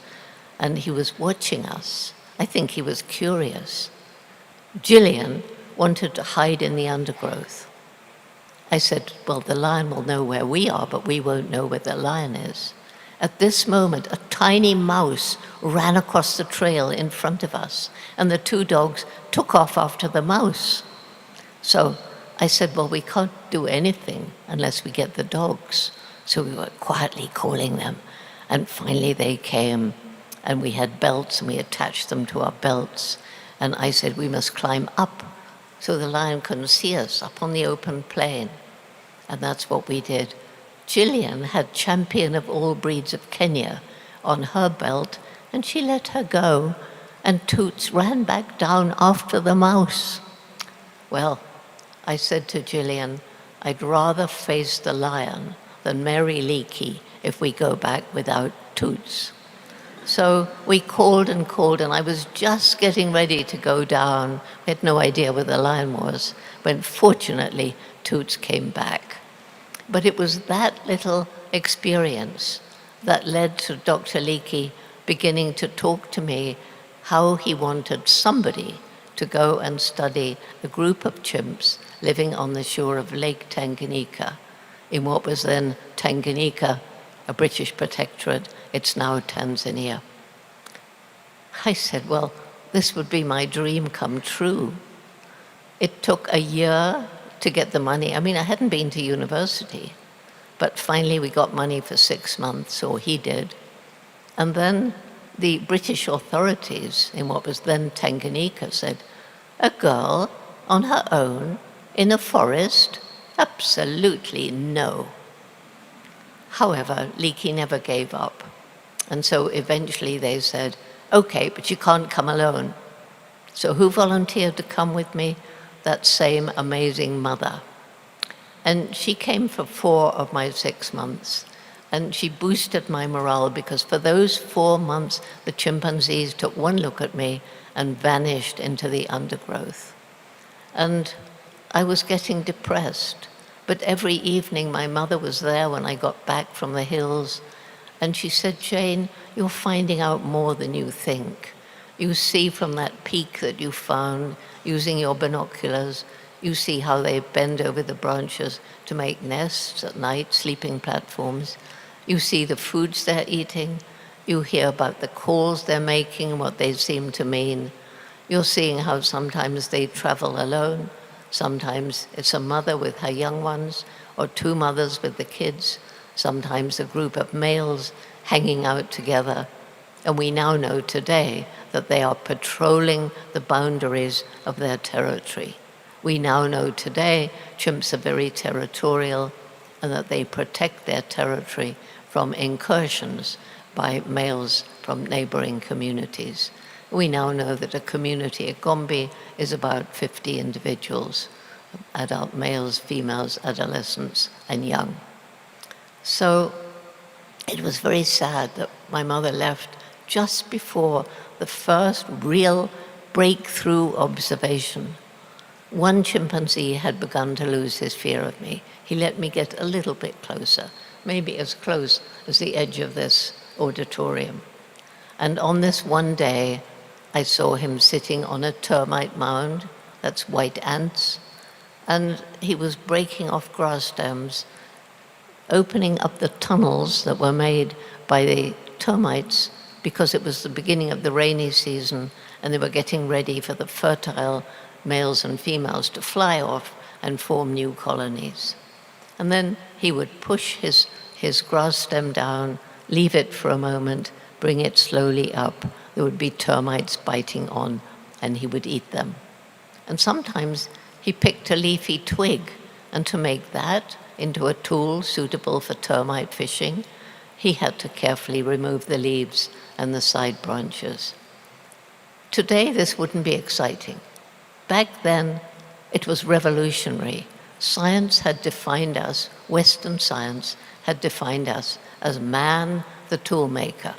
and he was watching us. I think he was curious. Gillian wanted to hide in the undergrowth. I said, well, the lion will know where we are, but we won't know where the lion is. At this moment, a tiny mouse ran across the trail in front of us, and the two dogs took off after the mouse. So I said, well, we can't do anything unless we get the dogs. So we were quietly calling them, and finally they came, and we had belts, and we attached them to our belts. And I said, we must climb up so the lion couldn't see us up on the open plain. And that's what we did. Gillian had champion of all breeds of Kenya on her belt, and she let her go, and Toots ran back down after the mouse. Well, I said to Gillian, I'd rather face the lion than Mary Leakey if we go back without Toots. So we called, and I was just getting ready to go down. We had no idea where the lion was, when fortunately Toots came back. But it was that little experience that led to Dr. Leakey beginning to talk to me how he wanted somebody to go and study a group of chimps living on the shore of Lake Tanganyika, in what was then Tanganyika, a British protectorate. It's now Tanzania. I said, well, this would be my dream come true. It took a year to get the money. I mean, I hadn't been to university, but finally we got money for 6 months, or he did. And then the British authorities in what was then Tanganyika said, a girl on her own in a forest? Absolutely no. However, Leakey never gave up. And so eventually they said, okay, but you can't come alone. So who volunteered to come with me? That same amazing mother. And she came for 4 of my 6 months. And she boosted my morale, because for those 4 months, the chimpanzees took one look at me and vanished into the undergrowth. And I was getting depressed. But every evening my mother was there when I got back from the hills, and she said, Jane, you're finding out more than you think. You see from that peak that you found, using your binoculars, you see how they bend over the branches to make nests at night, sleeping platforms. You see the foods they're eating. You hear about the calls they're making, what they seem to mean. You're seeing how sometimes they travel alone. Sometimes it's a mother with her young ones, or 2 mothers with the kids. Sometimes a group of males hanging out together. And we now know today that they are patrolling the boundaries of their territory. We now know today chimps are very territorial, and that they protect their territory from incursions by males from neighboring communities. We now know that a community at Gombe is about 50 individuals, adult males, females, adolescents, and young. So it was very sad that my mother left just before the first real breakthrough observation. One chimpanzee had begun to lose his fear of me. He let me get a little bit closer, maybe as close as the edge of this auditorium. And on this one day, I saw him sitting on a termite mound, that's white ants, and he was breaking off grass stems, opening up the tunnels that were made by the termites, because it was the beginning of the rainy season, and they were getting ready for the fertile males and females to fly off and form new colonies. And then he would push his grass stem down, leave it for a moment, bring it slowly up. There would be termites biting on, and he would eat them. And sometimes he picked a leafy twig, and to make that into a tool suitable for termite fishing, he had to carefully remove the leaves and the side branches. Today, this wouldn't be exciting. Back then, it was revolutionary. Science had defined us, Western science had defined us as man, the tool maker.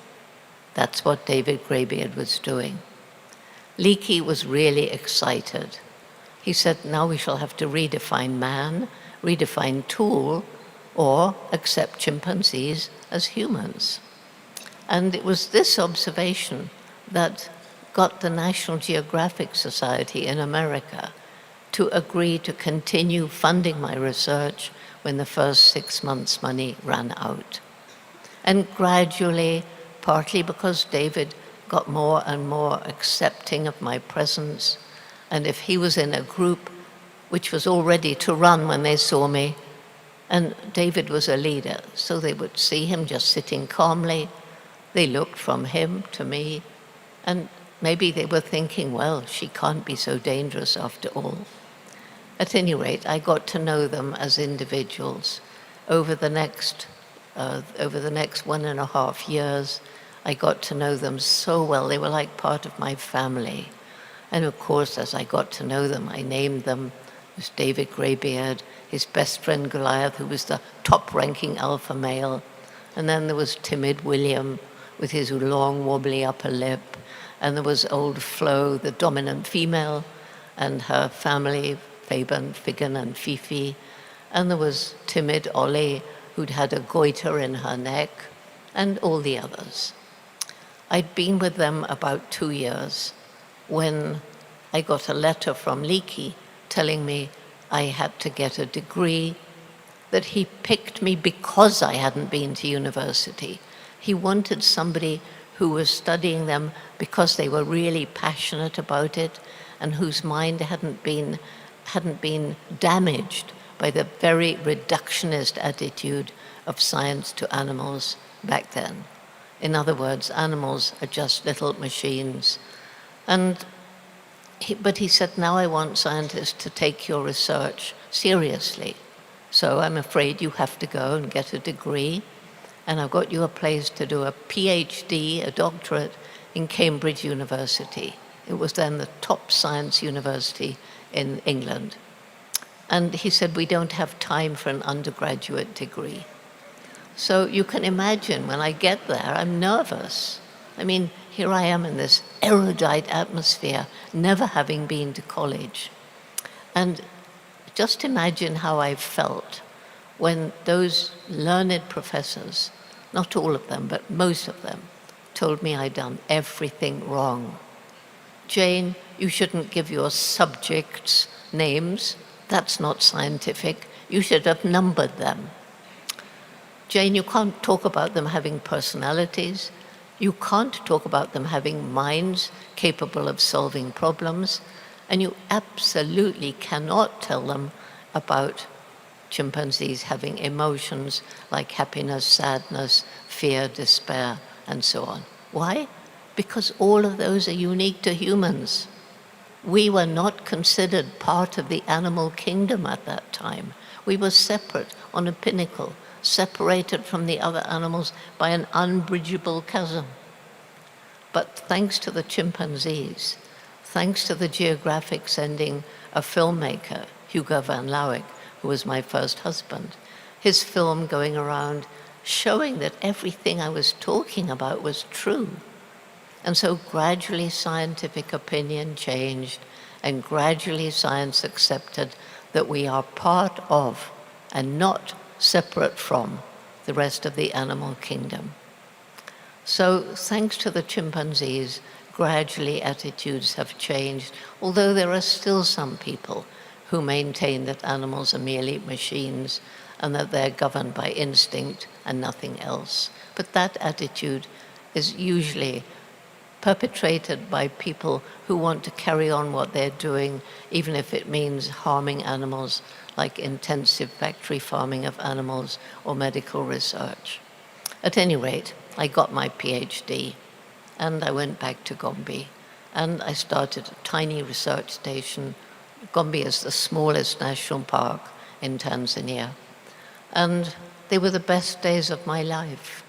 That's what David Greybeard was doing. Leakey was really excited. He said, now we shall have to redefine man, redefine tool, or accept chimpanzees as humans. And it was this observation that got the National Geographic Society in America to agree to continue funding my research when the first 6 months' money ran out. And gradually, partly because David got more and more accepting of my presence, and if he was in a group which was all ready to run when they saw me, and David was a leader, so they would see him just sitting calmly. They looked from him to me, and maybe they were thinking, well, she can't be so dangerous after all. At any rate, I got to know them as individuals. Over the next 1.5 years, I got to know them so well. They were like part of my family. And of course, as I got to know them, I named them. It was David Greybeard, his best friend Goliath, who was the top-ranking alpha male. And then there was timid William with his long, wobbly upper lip. And there was old Flo, the dominant female, and her family, Fabian, Figan, and Fifi. And there was timid Ollie, who'd had a goiter in her neck, and all the others. I'd been with them about 2 years when I got a letter from Leakey telling me I had to get a degree, that he picked me because I hadn't been to university. He wanted somebody who was studying them because they were really passionate about it and whose mind hadn't been damaged by the very reductionist attitude of science to animals back then. In other words, animals are just little machines. But he said, now I want scientists to take your research seriously. So I'm afraid you have to go and get a degree. And I've got you a place to do a PhD, a doctorate, in Cambridge University. It was then the top science university in England. And he said, we don't have time for an undergraduate degree. So you can imagine when I get there, I'm nervous. I mean, here I am in this erudite atmosphere, never having been to college. And just imagine how I felt when those learned professors, not all of them, but most of them, told me I'd done everything wrong. Jane, you shouldn't give your subjects names. That's not scientific. You should have numbered them. Jane, you can't talk about them having personalities. You can't talk about them having minds capable of solving problems. And you absolutely cannot tell them about chimpanzees having emotions like happiness, sadness, fear, despair, and so on. Why? Because all of those are unique to humans. We were not considered part of the animal kingdom at that time. We were separate on a pinnacle, separated from the other animals by an unbridgeable chasm. But thanks to the chimpanzees, thanks to the Geographic sending a filmmaker, Hugo van Lauwijk, who was my first husband, his film going around showing that everything I was talking about was true. And so gradually scientific opinion changed, and gradually science accepted that we are part of and not separate from the rest of the animal kingdom. So thanks to the chimpanzees, gradually attitudes have changed, although there are still some people who maintain that animals are merely machines and that they're governed by instinct and nothing else. But that attitude is usually perpetrated by people who want to carry on what they're doing, even if it means harming animals, like intensive factory farming of animals or medical research. At any rate, I got my PhD, and I went back to Gombe, and I started a tiny research station. Gombe is the smallest national park in Tanzania. And they were the best days of my life.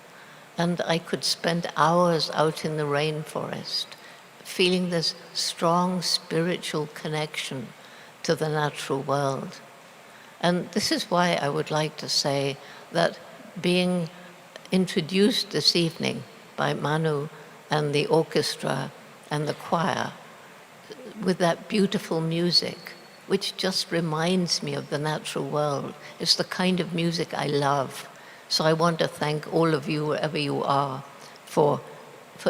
And I could spend hours out in the rainforest, feeling this strong spiritual connection to the natural world. And this is why I would like to say that being introduced this evening by Manu and the orchestra and the choir with that beautiful music, which just reminds me of the natural world. It's the kind of music I love. So I want to thank all of you, wherever you are, for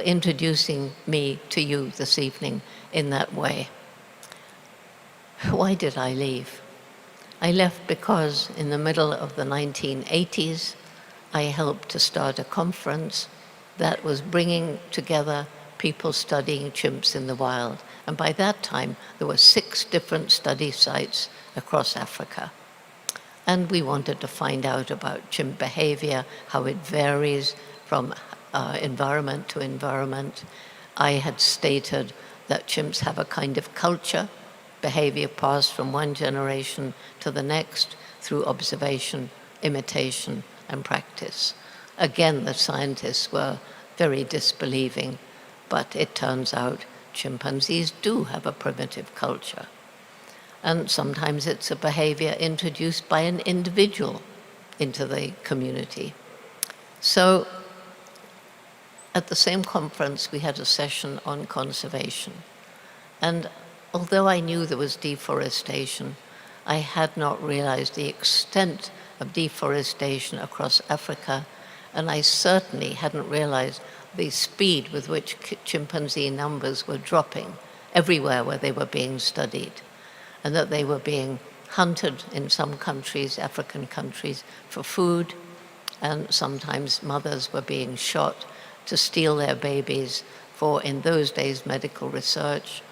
introducing me to you this evening in that way. Why did I leave? I left because in the middle of the 1980s, I helped to start a conference that was bringing together people studying chimps in the wild. And by that time, there were 6 different study sites across Africa. And we wanted to find out about chimp behavior, how it varies from environment to environment. I had stated that chimps have a kind of culture, behavior passed from one generation to the next through observation, imitation, and practice. Again, the scientists were very disbelieving, but it turns out chimpanzees do have a primitive culture. And sometimes it's a behavior introduced by an individual into the community. So at the same conference, we had a session on conservation. And although I knew there was deforestation, I had not realized the extent of deforestation across Africa, and I certainly hadn't realized the speed with which chimpanzee numbers were dropping everywhere where they were being studied, and that they were being hunted in some countries, African countries, for food, and sometimes mothers were being shot to steal their babies for, in those days, medical research,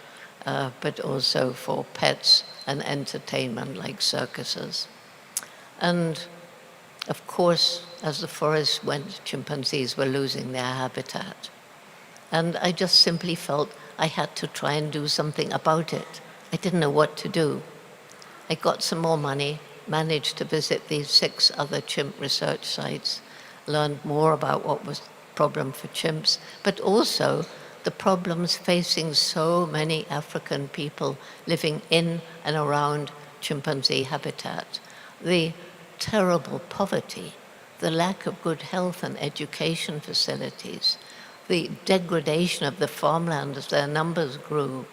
but also for pets and entertainment like circuses. And of course, as the forest went, chimpanzees were losing their habitat. And I just simply felt I had to try and do something about it. I didn't know what to do. I got some more money, managed to visit these 6 other chimp research sites, learned more about what was the problem for chimps, but also the problems facing so many African people living in and around chimpanzee habitat. The terrible poverty, the lack of good health and education facilities, the degradation of the farmland as their numbers grew,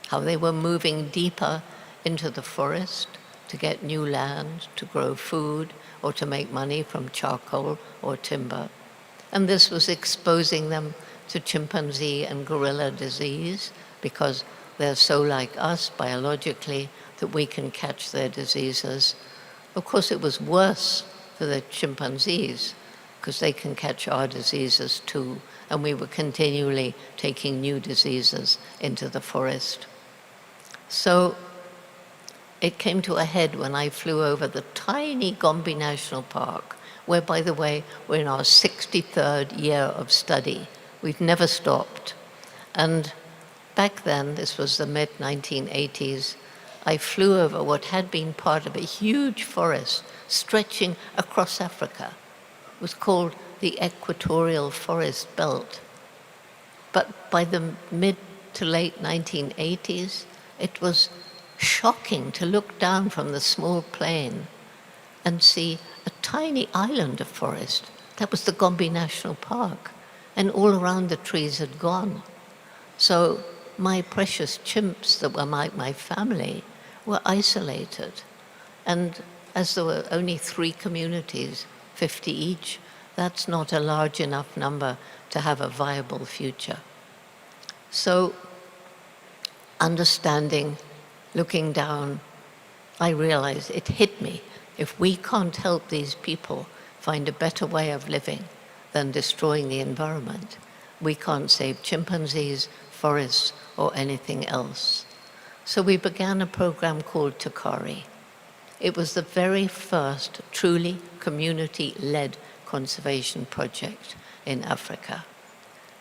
how they were moving deeper into the forest to get new land, to grow food, or to make money from charcoal or timber. And this was exposing them to chimpanzee and gorilla disease because they're so like us biologically that we can catch their diseases. Of course, it was worse for the chimpanzees because they can catch our diseases too, and we were continually taking new diseases into the forest. So it came to a head when I flew over the tiny Gombe National Park, where, by the way, we're in our 63rd year of study. We've never stopped. And back then, this was the mid-1980s, I flew over what had been part of a huge forest stretching across Africa. It was called the Equatorial Forest Belt. But by the mid to late 1980s, it was shocking to look down from the small plane and see a tiny island of forest. That was the Gombe National Park, and all around the trees had gone. So my precious chimps that were my family were isolated. And as there were only 3 communities, 50 each, that's not a large enough number to have a viable future. So understanding, looking down, I realized it hit me. If we can't help these people find a better way of living than destroying the environment, we can't save chimpanzees, forests, or anything else. So we began a program called Takari. It was the very first truly community-led conservation project in Africa.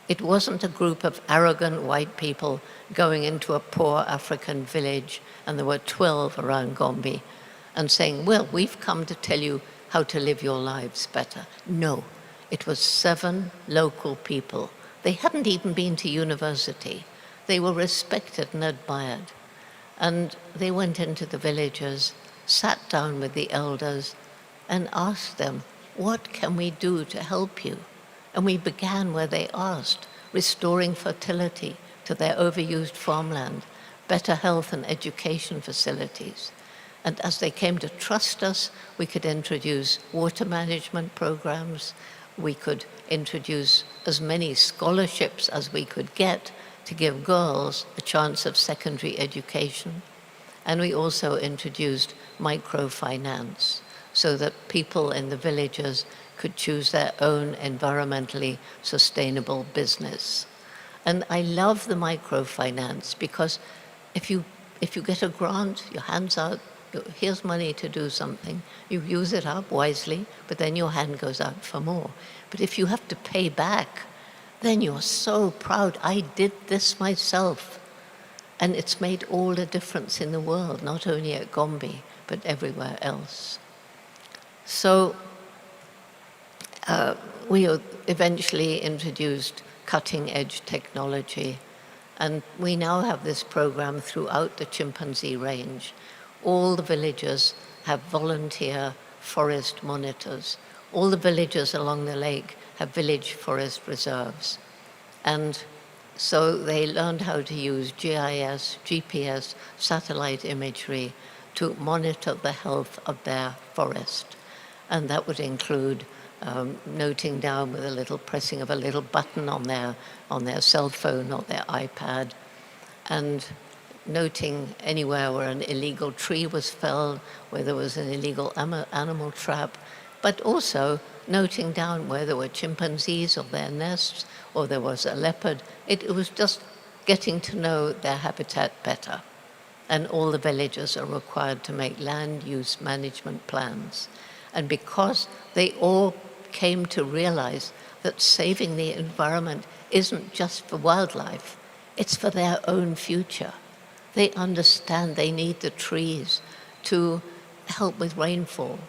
It wasn't a group of arrogant white people going into a poor African village, and there were 12 around Gombe, and saying, well, we've come to tell you how to live your lives better. No, it was 7 local people. They hadn't even been to university. They were respected and admired. And they went into the villages, sat down with the elders, and asked them, what can we do to help you? And we began where they asked, restoring fertility to their overused farmland, better health and education facilities. And as they came to trust us, we could introduce water management programs. We could introduce as many scholarships as we could get to give girls a chance of secondary education. And we also introduced microfinance so that people in the villages could choose their own environmentally sustainable business. And I love the microfinance because if you get a grant, your hand's out, here's money to do something, you use it up wisely, but then your hand goes out for more. But if you have to pay back, then you're so proud, I did this myself. And it's made all the difference in the world, not only at Gombe, but everywhere else. So we eventually introduced cutting-edge technology, and we now have this program throughout the Chimpanzee range. All the villages have volunteer forest monitors. All the villages along the lake have village forest reserves. And so they learned how to use GIS, GPS, satellite imagery to monitor the health of their forest. And that would include noting down with a little pressing of a little button on their cell phone or their iPad, and noting anywhere where an illegal tree was felled, where there was an illegal animal trap, but also noting down where there were chimpanzees or their nests, or there was a leopard. It was just getting to know their habitat better. And all the villagers are required to make land use management plans. And because they all came to realize that saving the environment isn't just for wildlife, it's for their own future. They understand they need the trees to help with rainfall,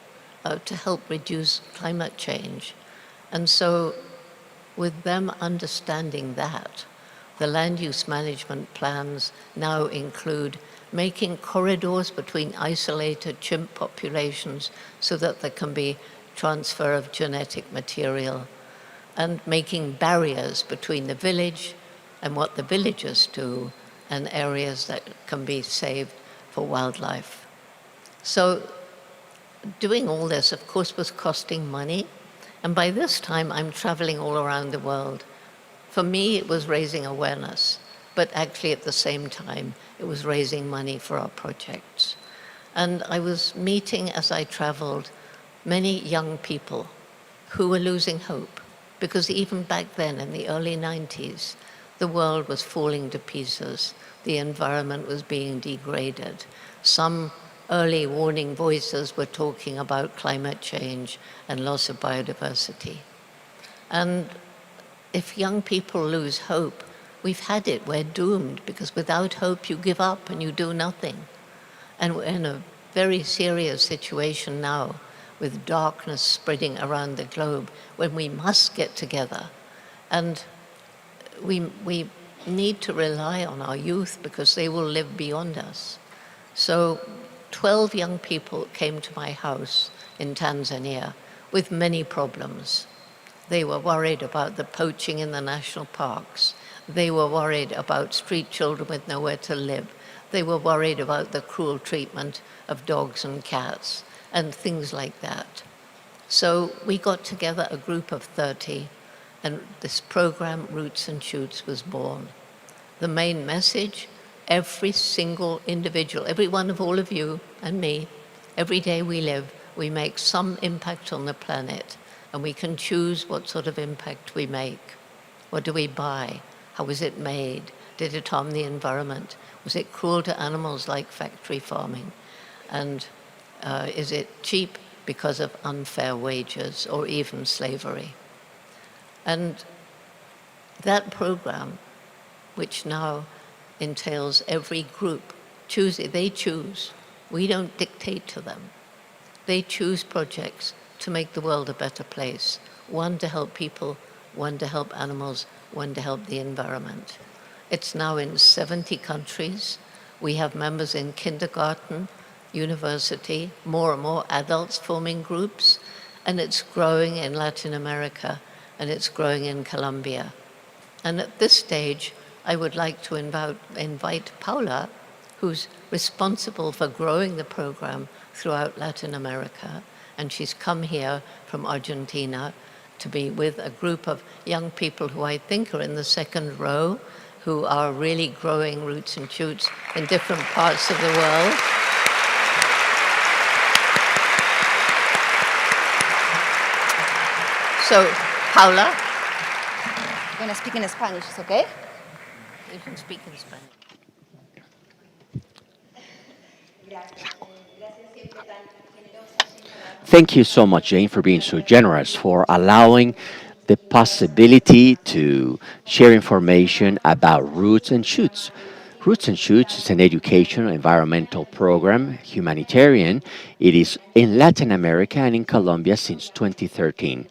to help reduce climate change. And so with them understanding that, the land use management plans now include making corridors between isolated chimp populations so that there can be transfer of genetic material, and making barriers between the village and what the villagers do and areas that can be saved for wildlife. So doing all this, of course, was costing money. And by this time, I'm traveling all around the world. For me, it was raising awareness, but actually at the same time, it was raising money for our projects. And I was meeting, as I traveled, many young people who were losing hope, because even back then, in the early 90s, the world was falling to pieces. The environment was being degraded. Some early warning voices were talking about climate change and loss of biodiversity. And if young people lose hope, we've had it, we're doomed, because without hope you give up and you do nothing. And we're in a very serious situation now with darkness spreading around the globe when we must get together. And we need to rely on our youth because they will live beyond us. So 12 young people came to my house in Tanzania with many problems. They were worried about the poaching in the national parks. They were worried about street children with nowhere to live. They were worried about the cruel treatment of dogs and cats and things like that. So we got together a group of 30, and this program, Roots and Shoots, was born. The main message: every single individual, every one of all of you and me, every day we live, we make some impact on the planet, and we can choose what sort of impact we make. What do we buy? How was it made? Did it harm the environment? Was it cruel to animals like factory farming? And is it cheap because of unfair wages or even slavery? And that program, which now entails every group, they choose. We don't dictate to them. They choose projects to make the world a better place. One to help people, one to help animals, one to help the environment. It's now in 70 countries. We have members in kindergarten, university, more and more adults forming groups, and it's growing in Latin America, and it's growing in Colombia. And at this stage, I would like to invite Paula, who's responsible for growing the program throughout Latin America, and she's come here from Argentina to be with a group of young people who I think are in the second row, who are really growing roots and shoots in different parts of the world. So, Paula. I'm going to speak in Spanish, is okay? You can speak in Spanish. Thank you so much, Jane, for being so generous, for allowing the possibility to share information about Roots and Shoots. Roots and Shoots is an educational environmental program, humanitarian. It is in Latin America and in Colombia since 2013.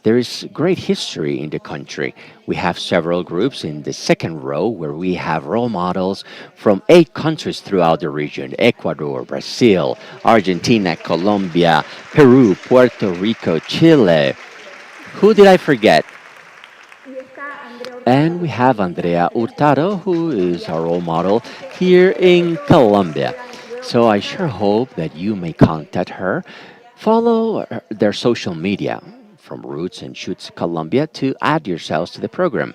There is great history in the country. We have several groups in the second row where we have role models from 8 countries throughout the region: Ecuador, Brazil, Argentina, Colombia, Peru, Puerto Rico, Chile. Who did I forget? And we have Andrea Hurtado, who is our role model here in Colombia. So I sure hope that you may contact her. Follow their social media from Roots and Shoots Colombia to add yourselves to the program.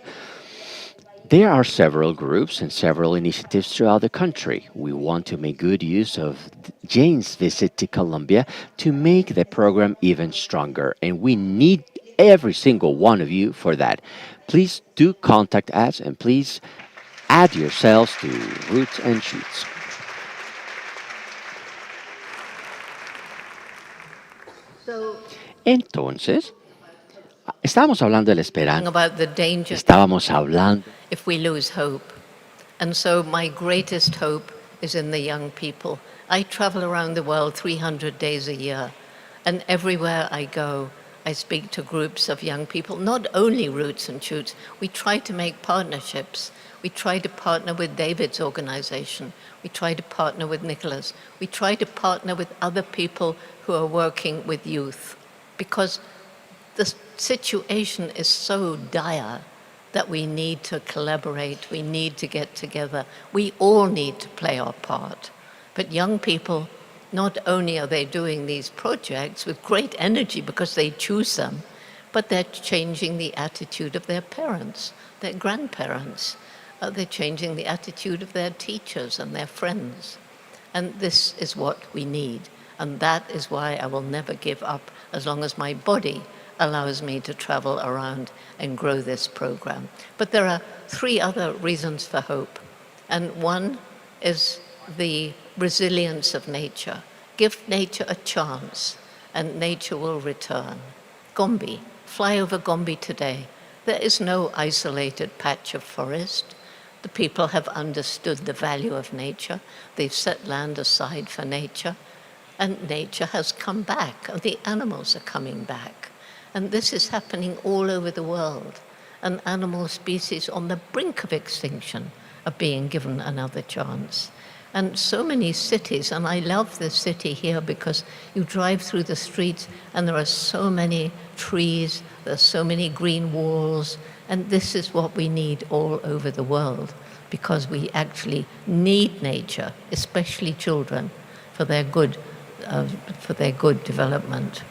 There are several groups and several initiatives throughout the country. We want to make good use of Jane's visit to Colombia to make the program even stronger, and we need every single one of you for that. Please do contact us and please add yourselves to Roots and Shoots. Entonces, estábamos hablando de la esperanza. About the danger Estábamos hablando if we lose hope. And so my greatest hope is in the young people. I travel around the world 300 days a year, and everywhere I go, I speak to groups of young people, not only Roots and Shoots. We try to make partnerships. We try to partner with David's organization. We try to partner with Nicholas. We try to partner with other people who are working with youth, because the situation is so dire that we need to collaborate, we need to get together. We all need to play our part. But young people, not only are they doing these projects with great energy because they choose them, but they're changing the attitude of their parents, their grandparents. They're changing the attitude of their teachers and their friends. And this is what we need. And that is why I will never give up as long as my body allows me to travel around and grow this program. But there are 3 other reasons for hope. And one is the resilience of nature. Give nature a chance, and nature will return. Gombe, fly over Gombe today. There is no isolated patch of forest. The people have understood the value of nature. They've set land aside for nature, and nature has come back, and the animals are coming back. And this is happening all over the world. And animal species on the brink of extinction are being given another chance. And so many cities, and I love this city here because you drive through the streets and there are so many trees, there's so many green walls, and this is what we need all over the world, because we actually need nature, especially children, for their good development.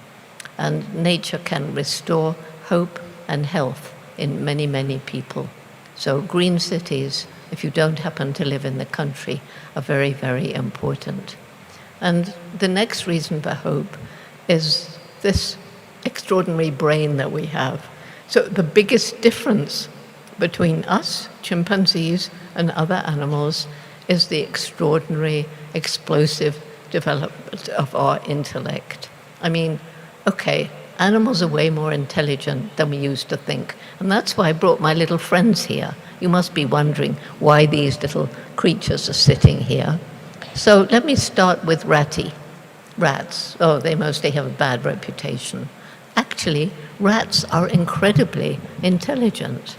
And nature can restore hope and health in many, many people. So green cities, if you don't happen to live in the country, are very, very important. And the next reason for hope is this extraordinary brain that we have. So the biggest difference between us, chimpanzees, and other animals is the extraordinary, explosive development of our intellect. I mean, okay, animals are way more intelligent than we used to think. And that's why I brought my little friends here. You must be wondering why these little creatures are sitting here. So let me start with rats. Oh, they mostly have a bad reputation. Actually, rats are incredibly intelligent.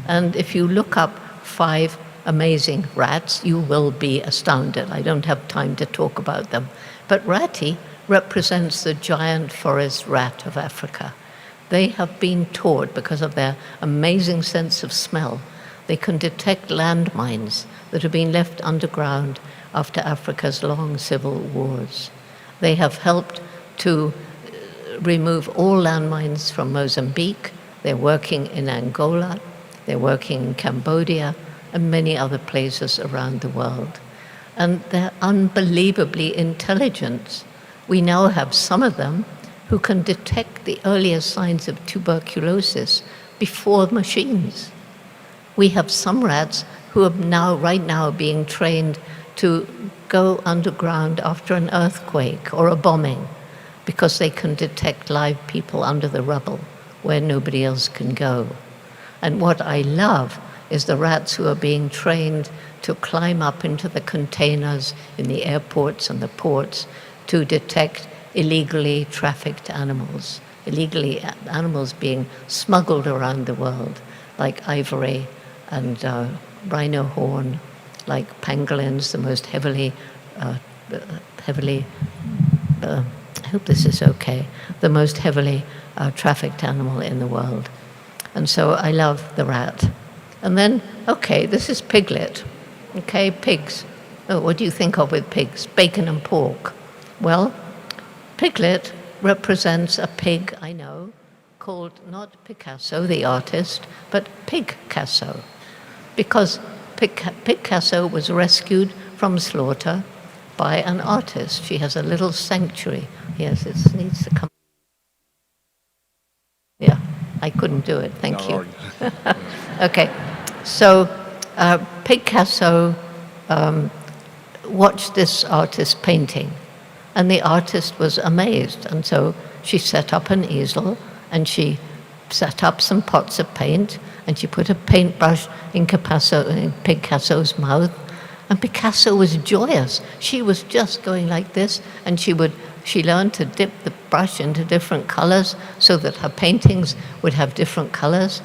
And if you look up 5 amazing rats, you will be astounded. I don't have time to talk about them. But Ratty represents the giant forest rat of Africa. They have been taught, because of their amazing sense of smell, they can detect landmines that have been left underground after Africa's long civil wars. They have helped to remove all landmines from Mozambique. They're working in Angola, they're working in Cambodia, and many other places around the world. And they're unbelievably intelligent. We now have some of them who can detect the earliest signs of tuberculosis before machines. We have some rats who are right now being trained to go underground after an earthquake or a bombing, because they can detect live people under the rubble where nobody else can go. And what I love is the rats who are being trained to climb up into the containers in the airports and the ports to detect illegally trafficked animals, animals being smuggled around the world, like ivory and rhino horn, like pangolins, the most heavily, I hope this is okay, the most heavily trafficked animal in the world. And so I love the rat. And then, okay, this is piglet. Okay, pigs. Oh, what do you think of with pigs? Bacon and pork. Well, piglet represents a pig, I know, called not Picasso, the artist, but Pigcasso. Because Picasso was rescued from slaughter by an artist. She has a little sanctuary. Yes, it needs to come. Yeah, I couldn't do it, thank you. Okay, so Picasso watched this artist painting, and the artist was amazed, and so she set up an easel, and she set up some pots of paint, and she put a paintbrush in Picasso's mouth, and Picasso was joyous. She was just going like this, and she learned to dip the brush into different colors so that her paintings would have different colors.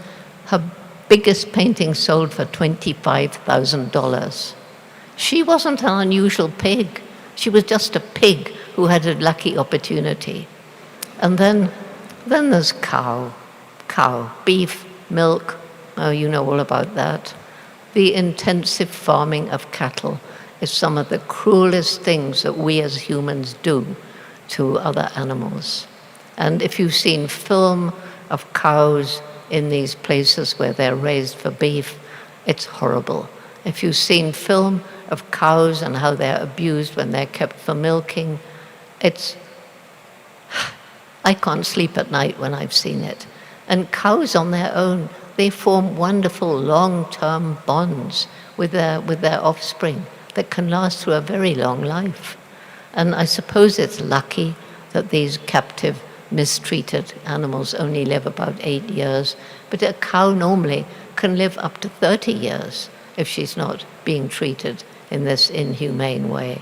Her biggest painting sold for $25,000. She wasn't an unusual pig. She was just a pig who had a lucky opportunity. And then there's cow, beef, milk. Oh, you know all about that. The intensive farming of cattle is some of the cruelest things that we as humans do to other animals. And if you've seen film of cows in these places where they're raised for beef, it's horrible. If you've seen film of cows and how they're abused when they're kept for milking, I can't sleep at night when I've seen it. And cows on their own, they form wonderful long-term bonds with their offspring that can last through a very long life. And I suppose it's lucky that these captive, mistreated animals only live about 8 years, but a cow normally can live up to 30 years if she's not being treated in this inhumane way.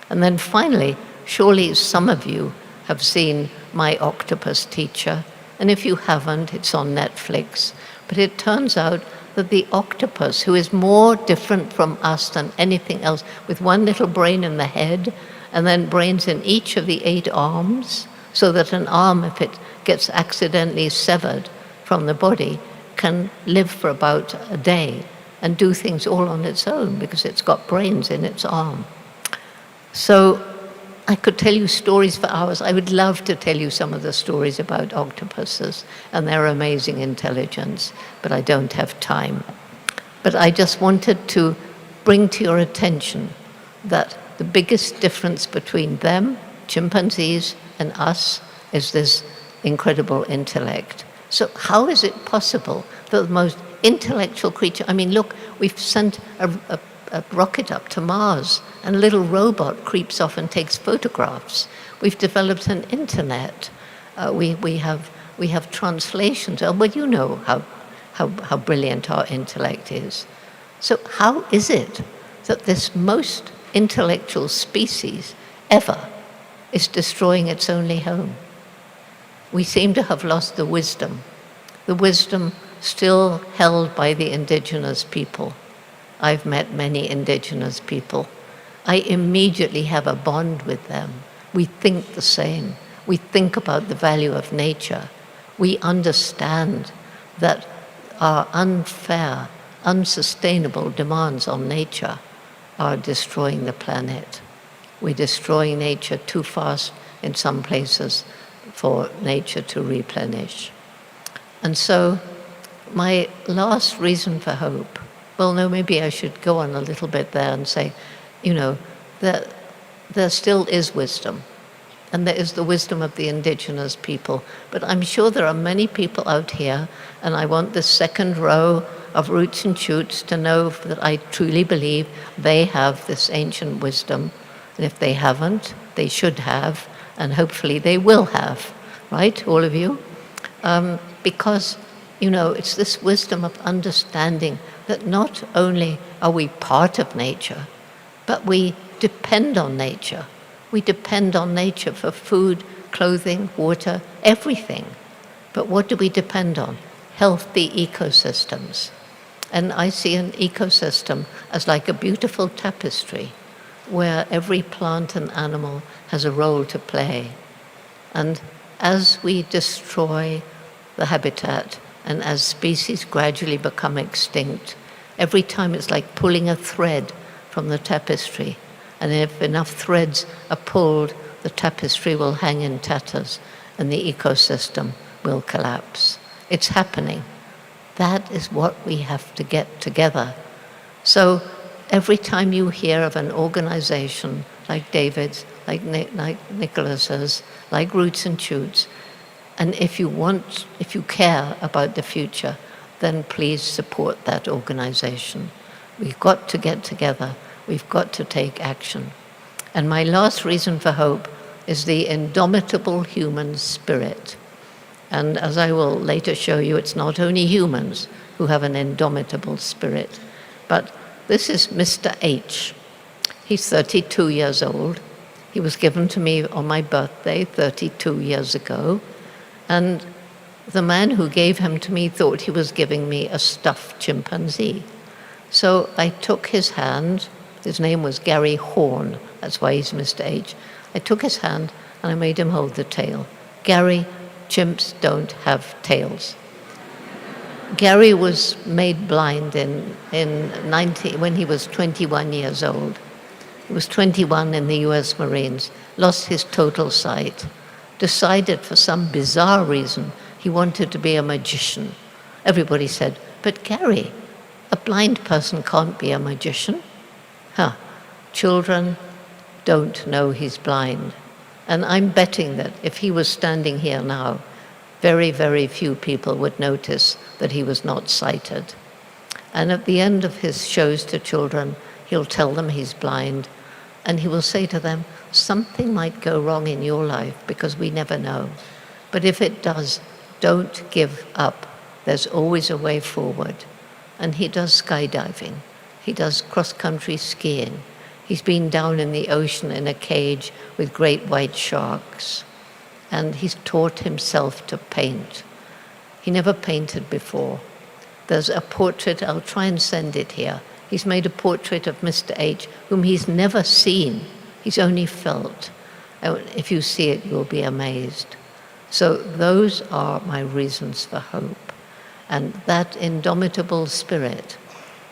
And then finally, surely some of you have seen My Octopus Teacher, and if you haven't, it's on Netflix. But it turns out that the octopus, who is more different from us than anything else, with one little brain in the head, and then brains in each of the 8 arms, so that an arm, if it gets accidentally severed from the body, can live for about a day and do things all on its own because it's got brains in its arm. So I could tell you stories for hours. I would love to tell you some of the stories about octopuses and their amazing intelligence, but I don't have time. But I just wanted to bring to your attention that the biggest difference between them, chimpanzees, and us is this incredible intellect. So how is it possible that the most intellectual creature, I mean, look, we've sent a rocket up to Mars, and a little robot creeps off and takes photographs. We've developed an internet. We have translations. Oh, well, you know how brilliant our intellect is. So how is it that this most intellectual species ever is destroying its only home? We seem to have lost the wisdom still held by the indigenous people. I've met many indigenous people. I immediately have a bond with them. We think the same. We think about the value of nature. We understand that our unfair, unsustainable demands on nature are destroying the planet. We're destroying nature too fast in some places for nature to replenish. And so my last reason for hope, well, no, maybe I should go on a little bit there and say, that there still is wisdom. And there is the wisdom of the indigenous people. But I'm sure there are many people out here, and I want this second row of roots and shoots to know that I truly believe they have this ancient wisdom. And if they haven't, they should have, and hopefully they will have, right, all of you? Because, it's this wisdom of understanding that not only are we part of nature, but we depend on nature. We depend on nature for food, clothing, water, everything. But what do we depend on? Healthy ecosystems. And I see an ecosystem as like a beautiful tapestry where every plant and animal has a role to play. And as we destroy the habitat and as species gradually become extinct, every time it's like pulling a thread from the tapestry. And if enough threads are pulled, the tapestry will hang in tatters and the ecosystem will collapse. It's happening. That is what we have to get together. So every time you hear of an organization like David's, like Nicholas's, like Roots and Shoots, and if you care about the future, then please support that organization. We've got to get together. We've got to take action. And my last reason for hope is the indomitable human spirit. And as I will later show you, it's not only humans who have an indomitable spirit, but this is Mr. H. He's 32 years old. He was given to me on my birthday 32 years ago. And the man who gave him to me thought he was giving me a stuffed chimpanzee. So I took his hand. His name was Gary Horn. That's why he's Mr. H. I took his hand and I made him hold the tail. Gary, chimps don't have tails. Gary was made blind when he was 21 years old. He was 21 in the US Marines, lost his total sight, decided for some bizarre reason he wanted to be a magician. Everybody said, but Gary, a blind person can't be a magician. Children don't know he's blind. And I'm betting that if he was standing here now, very, very few people would notice that he was not sighted. And at the end of his shows to children, he'll tell them he's blind, and he will say to them, something might go wrong in your life because we never know. But if it does, don't give up. There's always a way forward. And he does skydiving. He does cross-country skiing. He's been down in the ocean in a cage with great white sharks. And he's taught himself to paint. He never painted before. There's a portrait, I'll try and send it here. He's made a portrait of Mr. H, whom he's never seen. He's only felt. If you see it, you'll be amazed. So those are my reasons for hope. And that indomitable spirit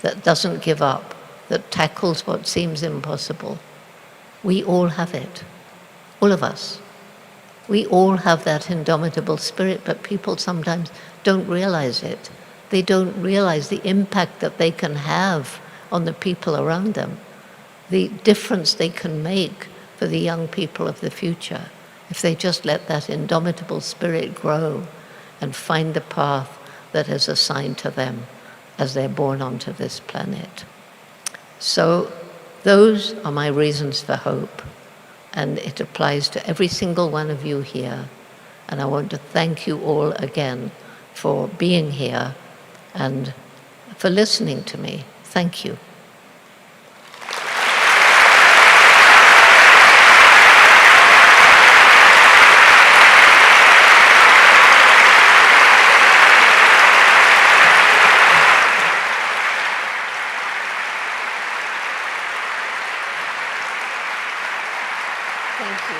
that doesn't give up, that tackles what seems impossible, we all have it. All of us. We all have that indomitable spirit, but people sometimes don't realize it. They don't realize the impact that they can have on the people around them, the difference they can make for the young people of the future if they just let that indomitable spirit grow and find the path that is assigned to them as they're born onto this planet. So those are my reasons for hope. And it applies to every single one of you here. And I want to thank you all again for being here and for listening to me. Thank you. Thank you.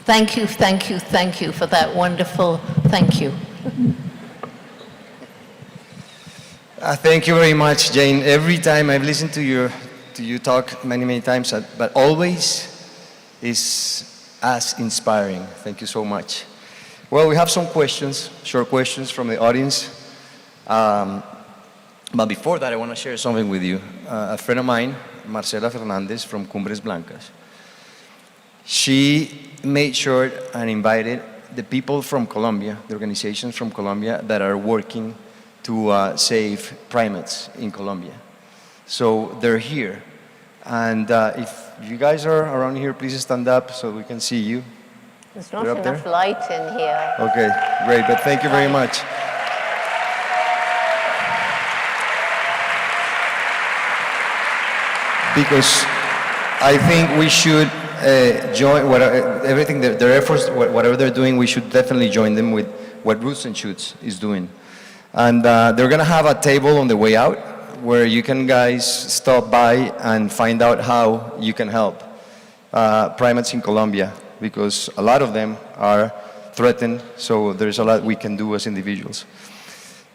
Thank you for that wonderful thank you. Thank you very much, Jane. Every time I've listened to you talk many times, but always is as inspiring. Thank you so much. Well, we have some questions, short questions from the audience. But before that, I want to share something with you. A friend of mine, Marcela Fernandez from Cumbres Blancas, she made sure and invited the people from Colombia, the organizations from Colombia that are working to save primates in Colombia. So they're here. And if you guys are around here, please stand up so we can see you. There's not enough light in here. Okay, great, but thank you very much. Because I think we should join everything, their efforts, whatever they're doing, we should definitely join them with what Roots and Shoots is doing. And they're gonna have a table on the way out where you can guys stop by and find out how you can help primates in Colombia, because a lot of them are threatened, so there's a lot we can do as individuals.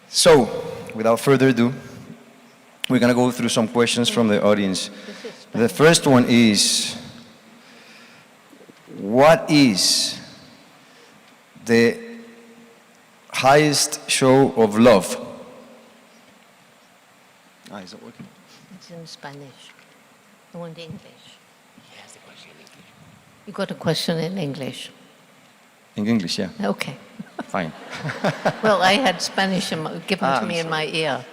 So, without further ado, we're gonna go through some questions from the audience. The first one is, what is the highest show of love? Is it working? It's in Spanish. I want English. He has the question in English. You got a question in English? In English, yeah. Okay. Fine. Well, I had Spanish given to me in my ear.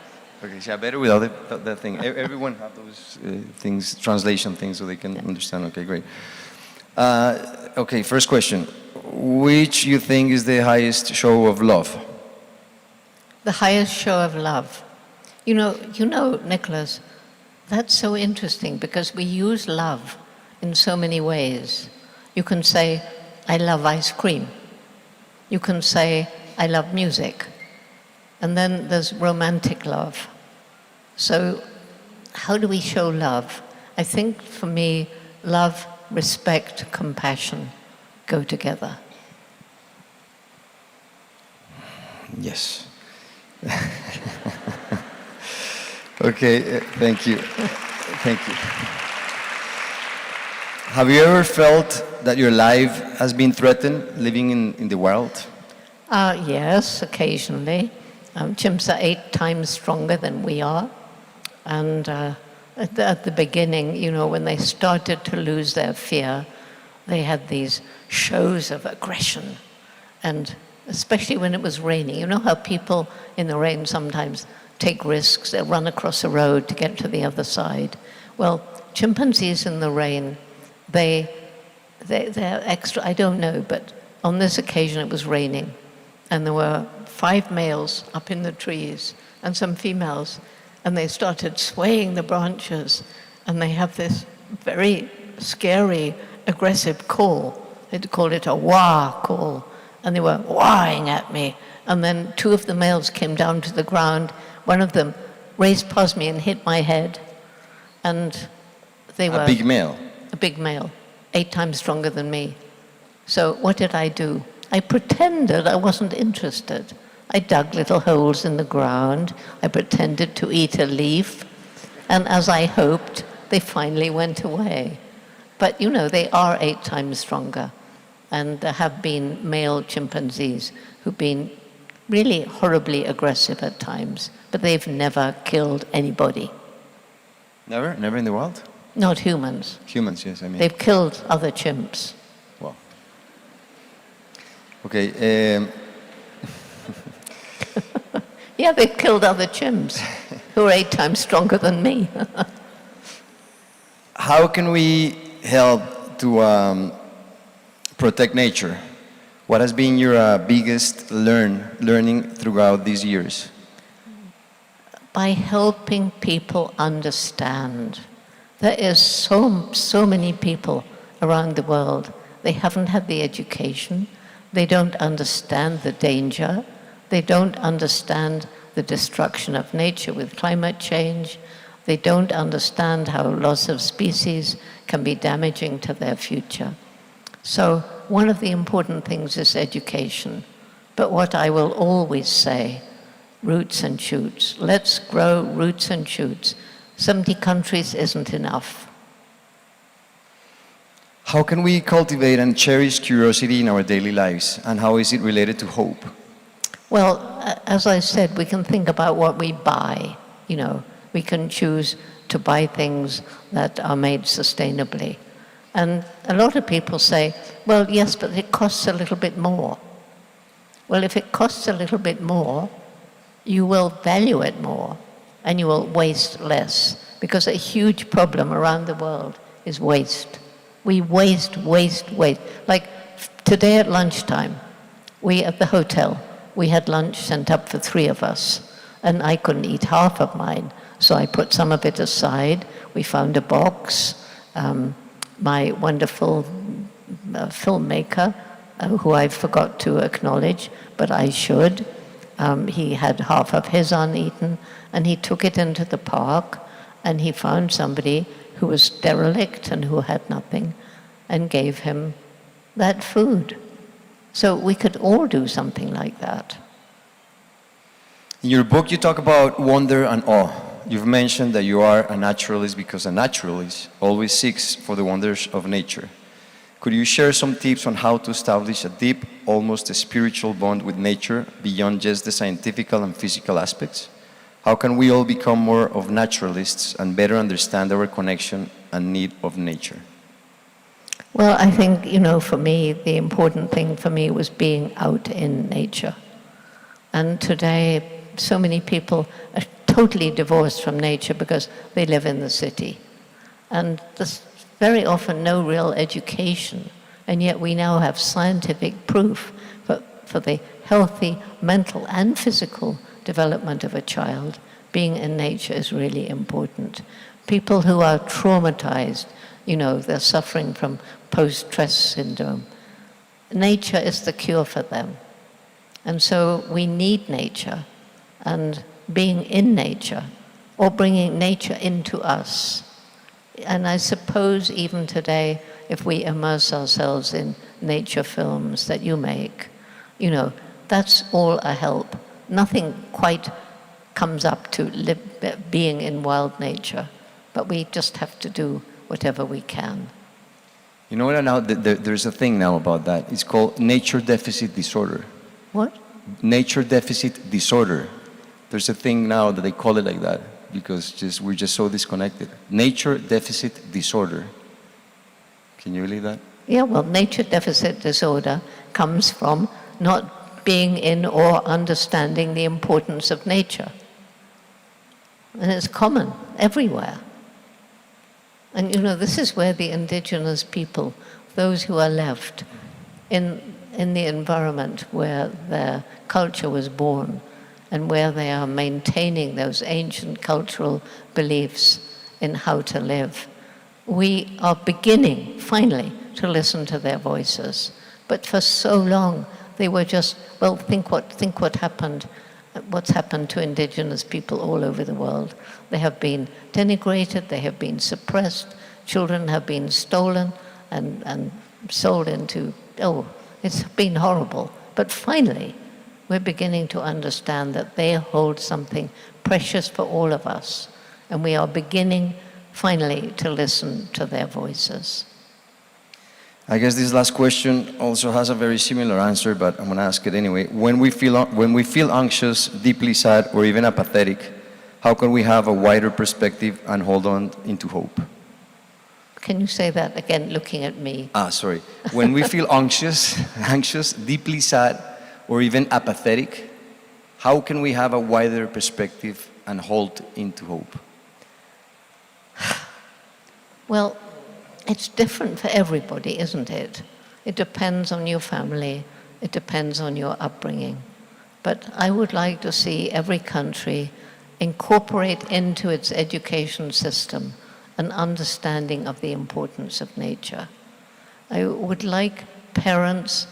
Okay, yeah, better without that thing. Everyone have those things, translation things, so they can understand. Okay, great. Okay, first question. Which you think is the highest show of love? The highest show of love. You know, Nicholas, that's so interesting because we use love in so many ways. You can say, I love ice cream. You can say, I love music. And then there's romantic love. So how do we show love? I think for me, love, respect, compassion go together. Yes. Okay, thank you. Thank you. Have you ever felt that your life has been threatened living in the wild? Yes, occasionally. Chimps are 8 times stronger than we are. And at the beginning, when they started to lose their fear, they had these shows of aggression. And especially when it was raining. You know how people in the rain sometimes take risks, they run across a road to get to the other side. Well, chimpanzees in the rain, they're extra, I don't know, but on this occasion it was raining. And there were 5 males up in the trees and some females, and they started swaying the branches, and they have this very scary, aggressive call. They'd call it a wah call, and they were wahing at me. And then 2 of the males came down to the ground. One of them raced past me and hit my head. And they were... A big male? A big male, 8 times stronger than me. So what did I do? I pretended I wasn't interested. I dug little holes in the ground. I pretended to eat a leaf. And as I hoped, they finally went away. But they are 8 times stronger. And there have been male chimpanzees who've been really horribly aggressive at times, but they've never killed anybody. Never? Never in the wild? Not humans. Humans, yes, I mean. They've killed other chimps. Wow. Okay. Yeah, they've killed other chimps who are 8 times stronger than me. How can we help to protect nature? What has been your biggest learning throughout these years? By helping people understand. There is so many people around the world. They haven't had the education. They don't understand the danger. They don't understand the destruction of nature with climate change. They don't understand how loss of species can be damaging to their future. So one of the important things is education. But what I will always say, roots and shoots. Let's grow roots and shoots. 70 countries isn't enough. How can we cultivate and cherish curiosity in our daily lives, and how is it related to hope? Well, as I said, we can think about what we buy. You know, we can choose to buy things that are made sustainably. And a lot of people say, well, yes, but it costs a little bit more. Well, if it costs a little bit more, you will value it more and you will waste less, because a huge problem around the world is waste. We waste. Like today at lunchtime, we at the hotel, we had lunch sent up for 3 of us, and I couldn't eat half of mine, so I put some of it aside. We found a box. My wonderful filmmaker, who I forgot to acknowledge, but I should, he had half of his uneaten, and he took it into the park, and he found somebody who was derelict and who had nothing, and gave him that food. So we could all do something like that. In your book, you talk about wonder and awe. You've mentioned that you are a naturalist because a naturalist always seeks for the wonders of nature. Could you share some tips on how to establish a deep, almost a spiritual bond with nature beyond just the scientific and physical aspects? How can we all become more of naturalists and better understand our connection and need of nature? Well, I think, you know, for me, the important thing for me was being out in nature. And today, so many people are totally divorced from nature because they live in the city. And there's very often no real education. And yet we now have scientific proof for the healthy mental and physical development of a child. Being in nature is really important. People who are traumatized, you know, they're suffering from post-stress syndrome. Nature is the cure for them. And so we need nature, and being in nature, or bringing nature into us. And I suppose even today, if we immerse ourselves in nature films that you make, you know, that's all a help. Nothing quite comes up to being in wild nature, but we just have to do whatever we can. You know what, now there's a thing now about that. It's called nature deficit disorder. What? Nature deficit disorder. There's a thing now that they call it like that because we're just so disconnected. Nature deficit disorder. Can you believe that? Yeah, well, nature deficit disorder comes from not being in or understanding the importance of nature. And it's common everywhere. And, you know, this is where the indigenous people, those who are left in the environment where their culture was born and where they are maintaining those ancient cultural beliefs in how to live, we are beginning, finally, to listen to their voices. But for so long, they were just, well, think what happened, what's happened to indigenous people all over the world. They have been denigrated, they have been suppressed, children have been stolen and sold into, it's been horrible. But finally, we're beginning to understand that they hold something precious for all of us. And we are beginning, finally, to listen to their voices. I guess this last question also has a very similar answer, but I'm going to ask it anyway. When we feel anxious, deeply sad, or even apathetic, how can we have a wider perspective and hold on into hope? Can you say that again, looking at me? Sorry. When we feel anxious, deeply sad, or even apathetic, how can we have a wider perspective and hold into hope? Well, it's different for everybody, isn't it? It depends on your family. It depends on your upbringing. But I would like to see every country incorporate into its education system an understanding of the importance of nature. I would like parents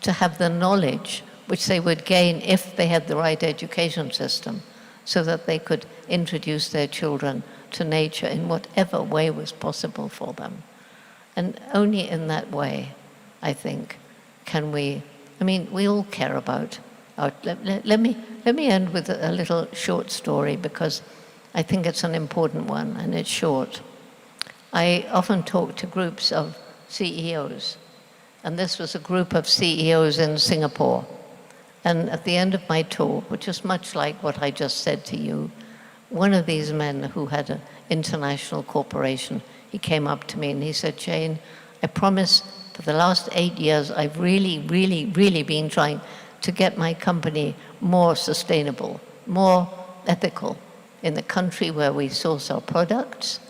to have the knowledge which they would gain if they had the right education system, so that they could introduce their children to nature in whatever way was possible for them. And only in that way, I think, can we, I mean, we all care about our, let me end with a little short story, because I think it's an important one, and it's short. I often talk to groups of CEOs, and this was a group of CEOs in Singapore. And at the end of my talk, which is much like what I just said to you, one of these men who had an international corporation, he came up to me and he said, Jane, I promise for the last 8 years, I've really been trying to get my company more sustainable, more ethical in the country where we source our products,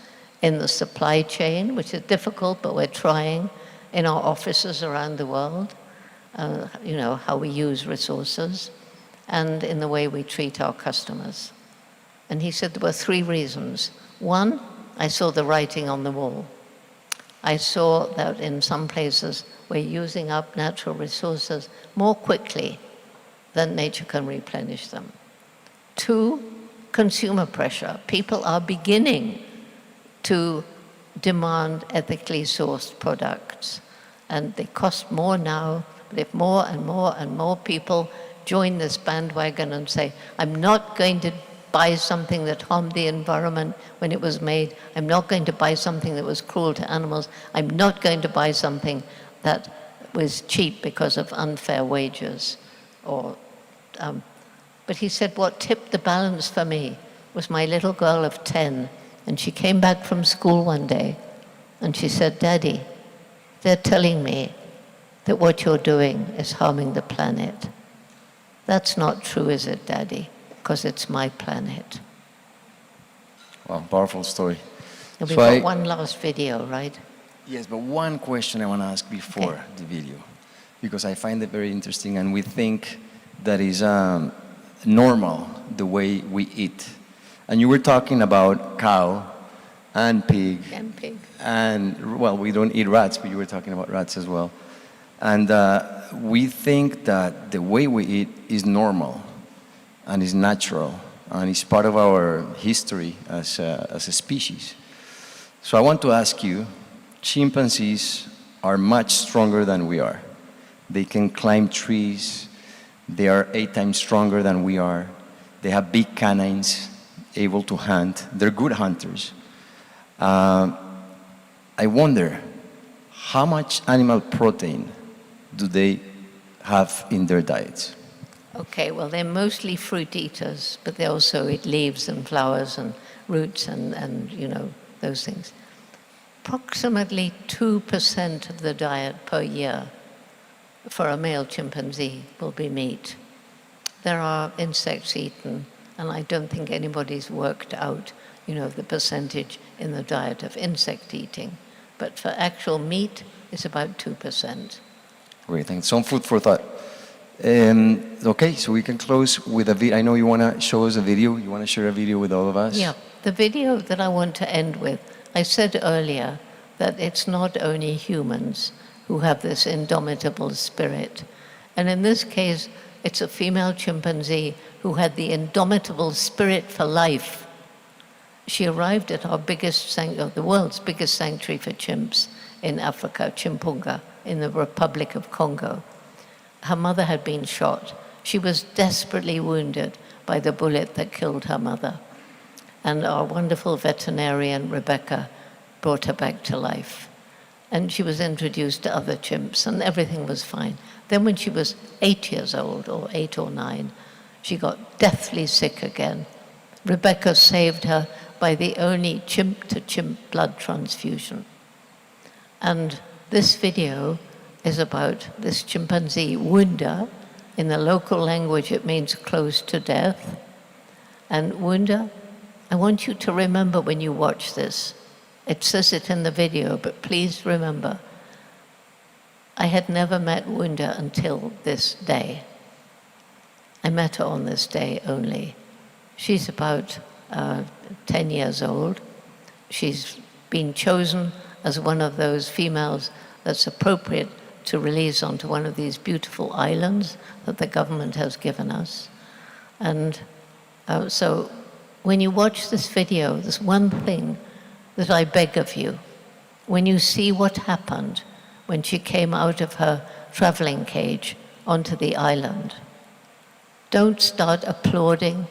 in the supply chain, which is difficult, but we're trying, in our offices around the world, you know, how we use resources, and in the way we treat our customers. And he said there were 3 reasons. One, I saw the writing on the wall. I saw that in some places we're using up natural resources more quickly than nature can replenish them. 2, consumer pressure. People are beginning to demand ethically sourced products, and they cost more now. But if more and more people join this bandwagon and say, I'm not going to buy something that harmed the environment when it was made, I'm not going to buy something that was cruel to animals, I'm not going to buy something that was cheap because of unfair wages. But he said what tipped the balance for me was my little girl of 10, and she came back from school one day and she said, Daddy, they're telling me that what you're doing is harming the planet. That's not true, is it, Daddy? Because it's my planet. Wow, powerful story. And we've got one last video, right? Yes, but one question I want to ask before the video, because I find it very interesting, and we think that is normal, the way we eat. And you were talking about cow and pig. And pig. And, well, we don't eat rats, but you were talking about rats as well. And we think that the way we eat is normal and is natural and is part of our history as a species. So I want to ask you, chimpanzees are much stronger than we are. They can climb trees. They are 8 times stronger than we are. They have big canines, able to hunt. They're good hunters. I wonder, how much animal protein do they have in their diets? Okay, well, they're mostly fruit eaters, but they also eat leaves and flowers and roots and you know, those things. Approximately 2% of the diet per year for a male chimpanzee will be meat. There are insects eaten, and I don't think anybody's worked out, you know, the percentage in the diet of insect eating. But for actual meat, it's about 2%. Great, thanks. Some food for thought. Okay, so we can close with a video. I know you want to show us a video. You want to share a video with all of us? Yeah, the video that I want to end with, I said earlier that it's not only humans who have this indomitable spirit. And in this case, it's a female chimpanzee who had the indomitable spirit for life. She arrived at our the world's biggest sanctuary for chimps in Africa, Chimpunga, in the Republic of Congo. Her mother had been shot. She was desperately wounded by the bullet that killed her mother. And our wonderful veterinarian, Rebecca, brought her back to life. And she was introduced to other chimps, and everything was fine. Then when she was 8 years old, or 8 or 9, she got deathly sick again. Rebecca saved her by the only chimp-to-chimp blood transfusion. And this video is about this chimpanzee, Wunda. In the local language, it means close to death. And Wunda, I want you to remember when you watch this. It says it in the video, but please remember, I had never met Wunda until this day. I met her on this day only. She's about 10 years old. She's been chosen as one of those females that's appropriate to release onto one of these beautiful islands that the government has given us. And so when you watch this video, there's one thing that I beg of you. When you see what happened when she came out of her traveling cage onto the island. Don't start applauding.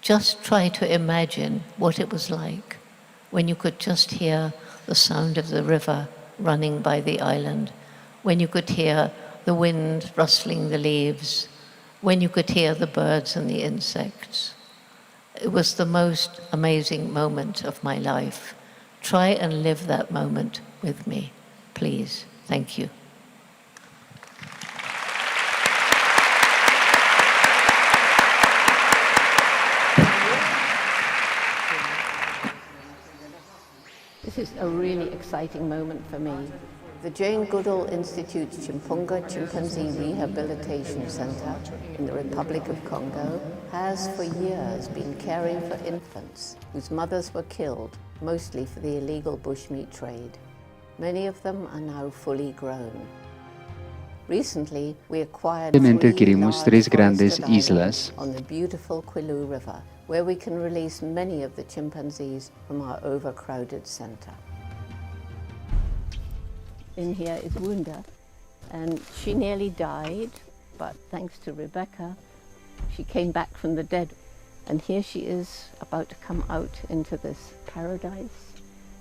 Just try to imagine what it was like when you could just hear the sound of the river running by the island, when you could hear the wind rustling the leaves, when you could hear the birds and the insects. It was the most amazing moment of my life. Try and live that moment with me, please. Thank you. This is a really exciting moment for me. The Jane Goodall Institute's Chimpunga Chimpanzee Rehabilitation Center in the Republic of Congo has for years been caring for infants whose mothers were killed, mostly for the illegal bushmeat trade. Many of them are now fully grown. Recently, we acquired adquirimos tres grandes islas on the beautiful Kwilu River, where we can release many of the chimpanzees from our overcrowded center. In here is Wunda, and she nearly died, but thanks to Rebecca, she came back from the dead. And here she is about to come out into this paradise.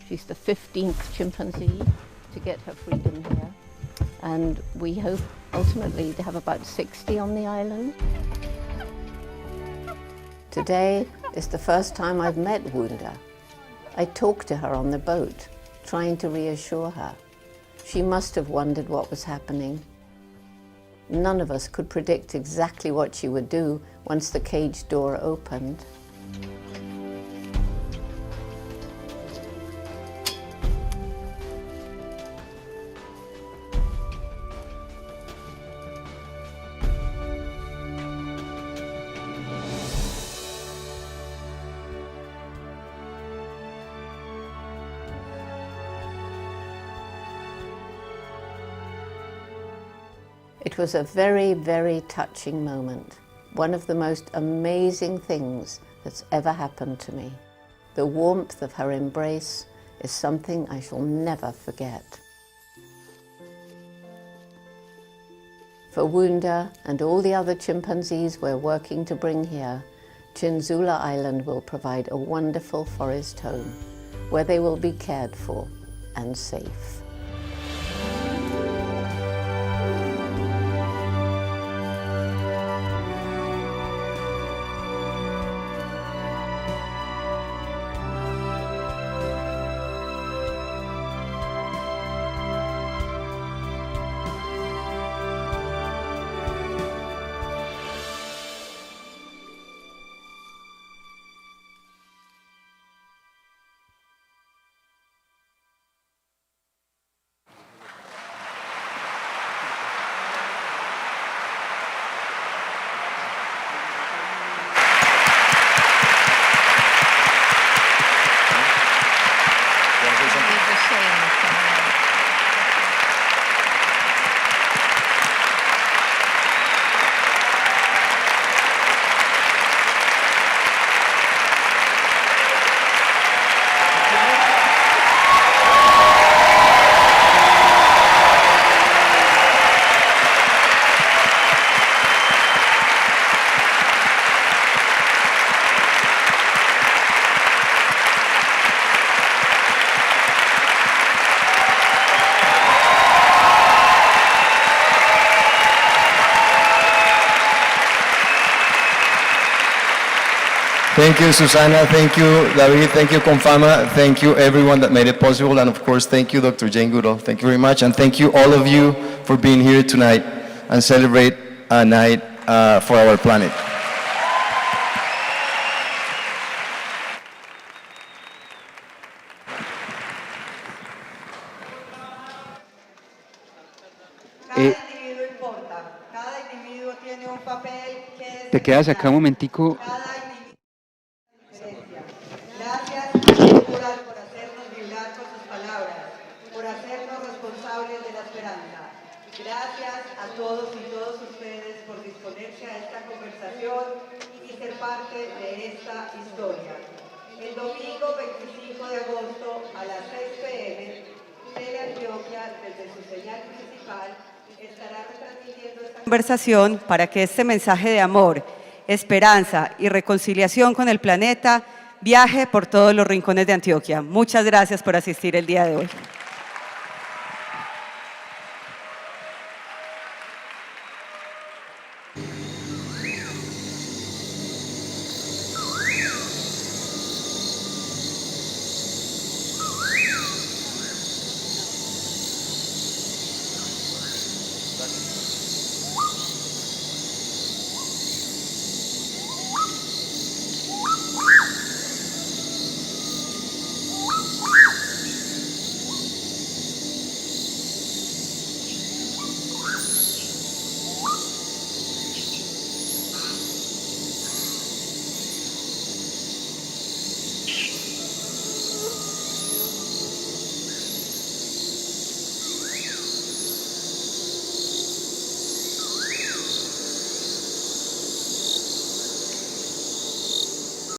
She's the 15th chimpanzee to get her freedom here. And we hope ultimately to have about 60 on the island. Today is the first time I've met Wunda. I talked to her on the boat, trying to reassure her. She must have wondered what was happening. None of us could predict exactly what she would do once the cage door opened. It was a very, very touching moment. One of the most amazing things that's ever happened to me. The warmth of her embrace is something I shall never forget. For Wunda and all the other chimpanzees we're working to bring here, Chinzula Island will provide a wonderful forest home where they will be cared for and safe. Thank you, Susana. Thank you, David. Thank you, Confama. Thank you, everyone that made it possible. And of course, thank you, Dr. Jane Goodall. Thank you very much. And thank you, all of you, for being here tonight and celebrate a night for our planet. ¿Te quedas acá un momentico? Gracias, Jane Goodall, por hacernos vibrar con sus palabras, por hacernos responsables de la esperanza. Gracias a todos y todas ustedes por disponerse a esta conversación y ser parte de esta historia. El domingo 25 de agosto a las 6 p.m. Teleantioquia, desde su señal principal, estará retransmitiendo esta conversación para que este mensaje de amor, esperanza y reconciliación con el planeta viaje por todos los rincones de Antioquia. Muchas gracias por asistir el día de hoy.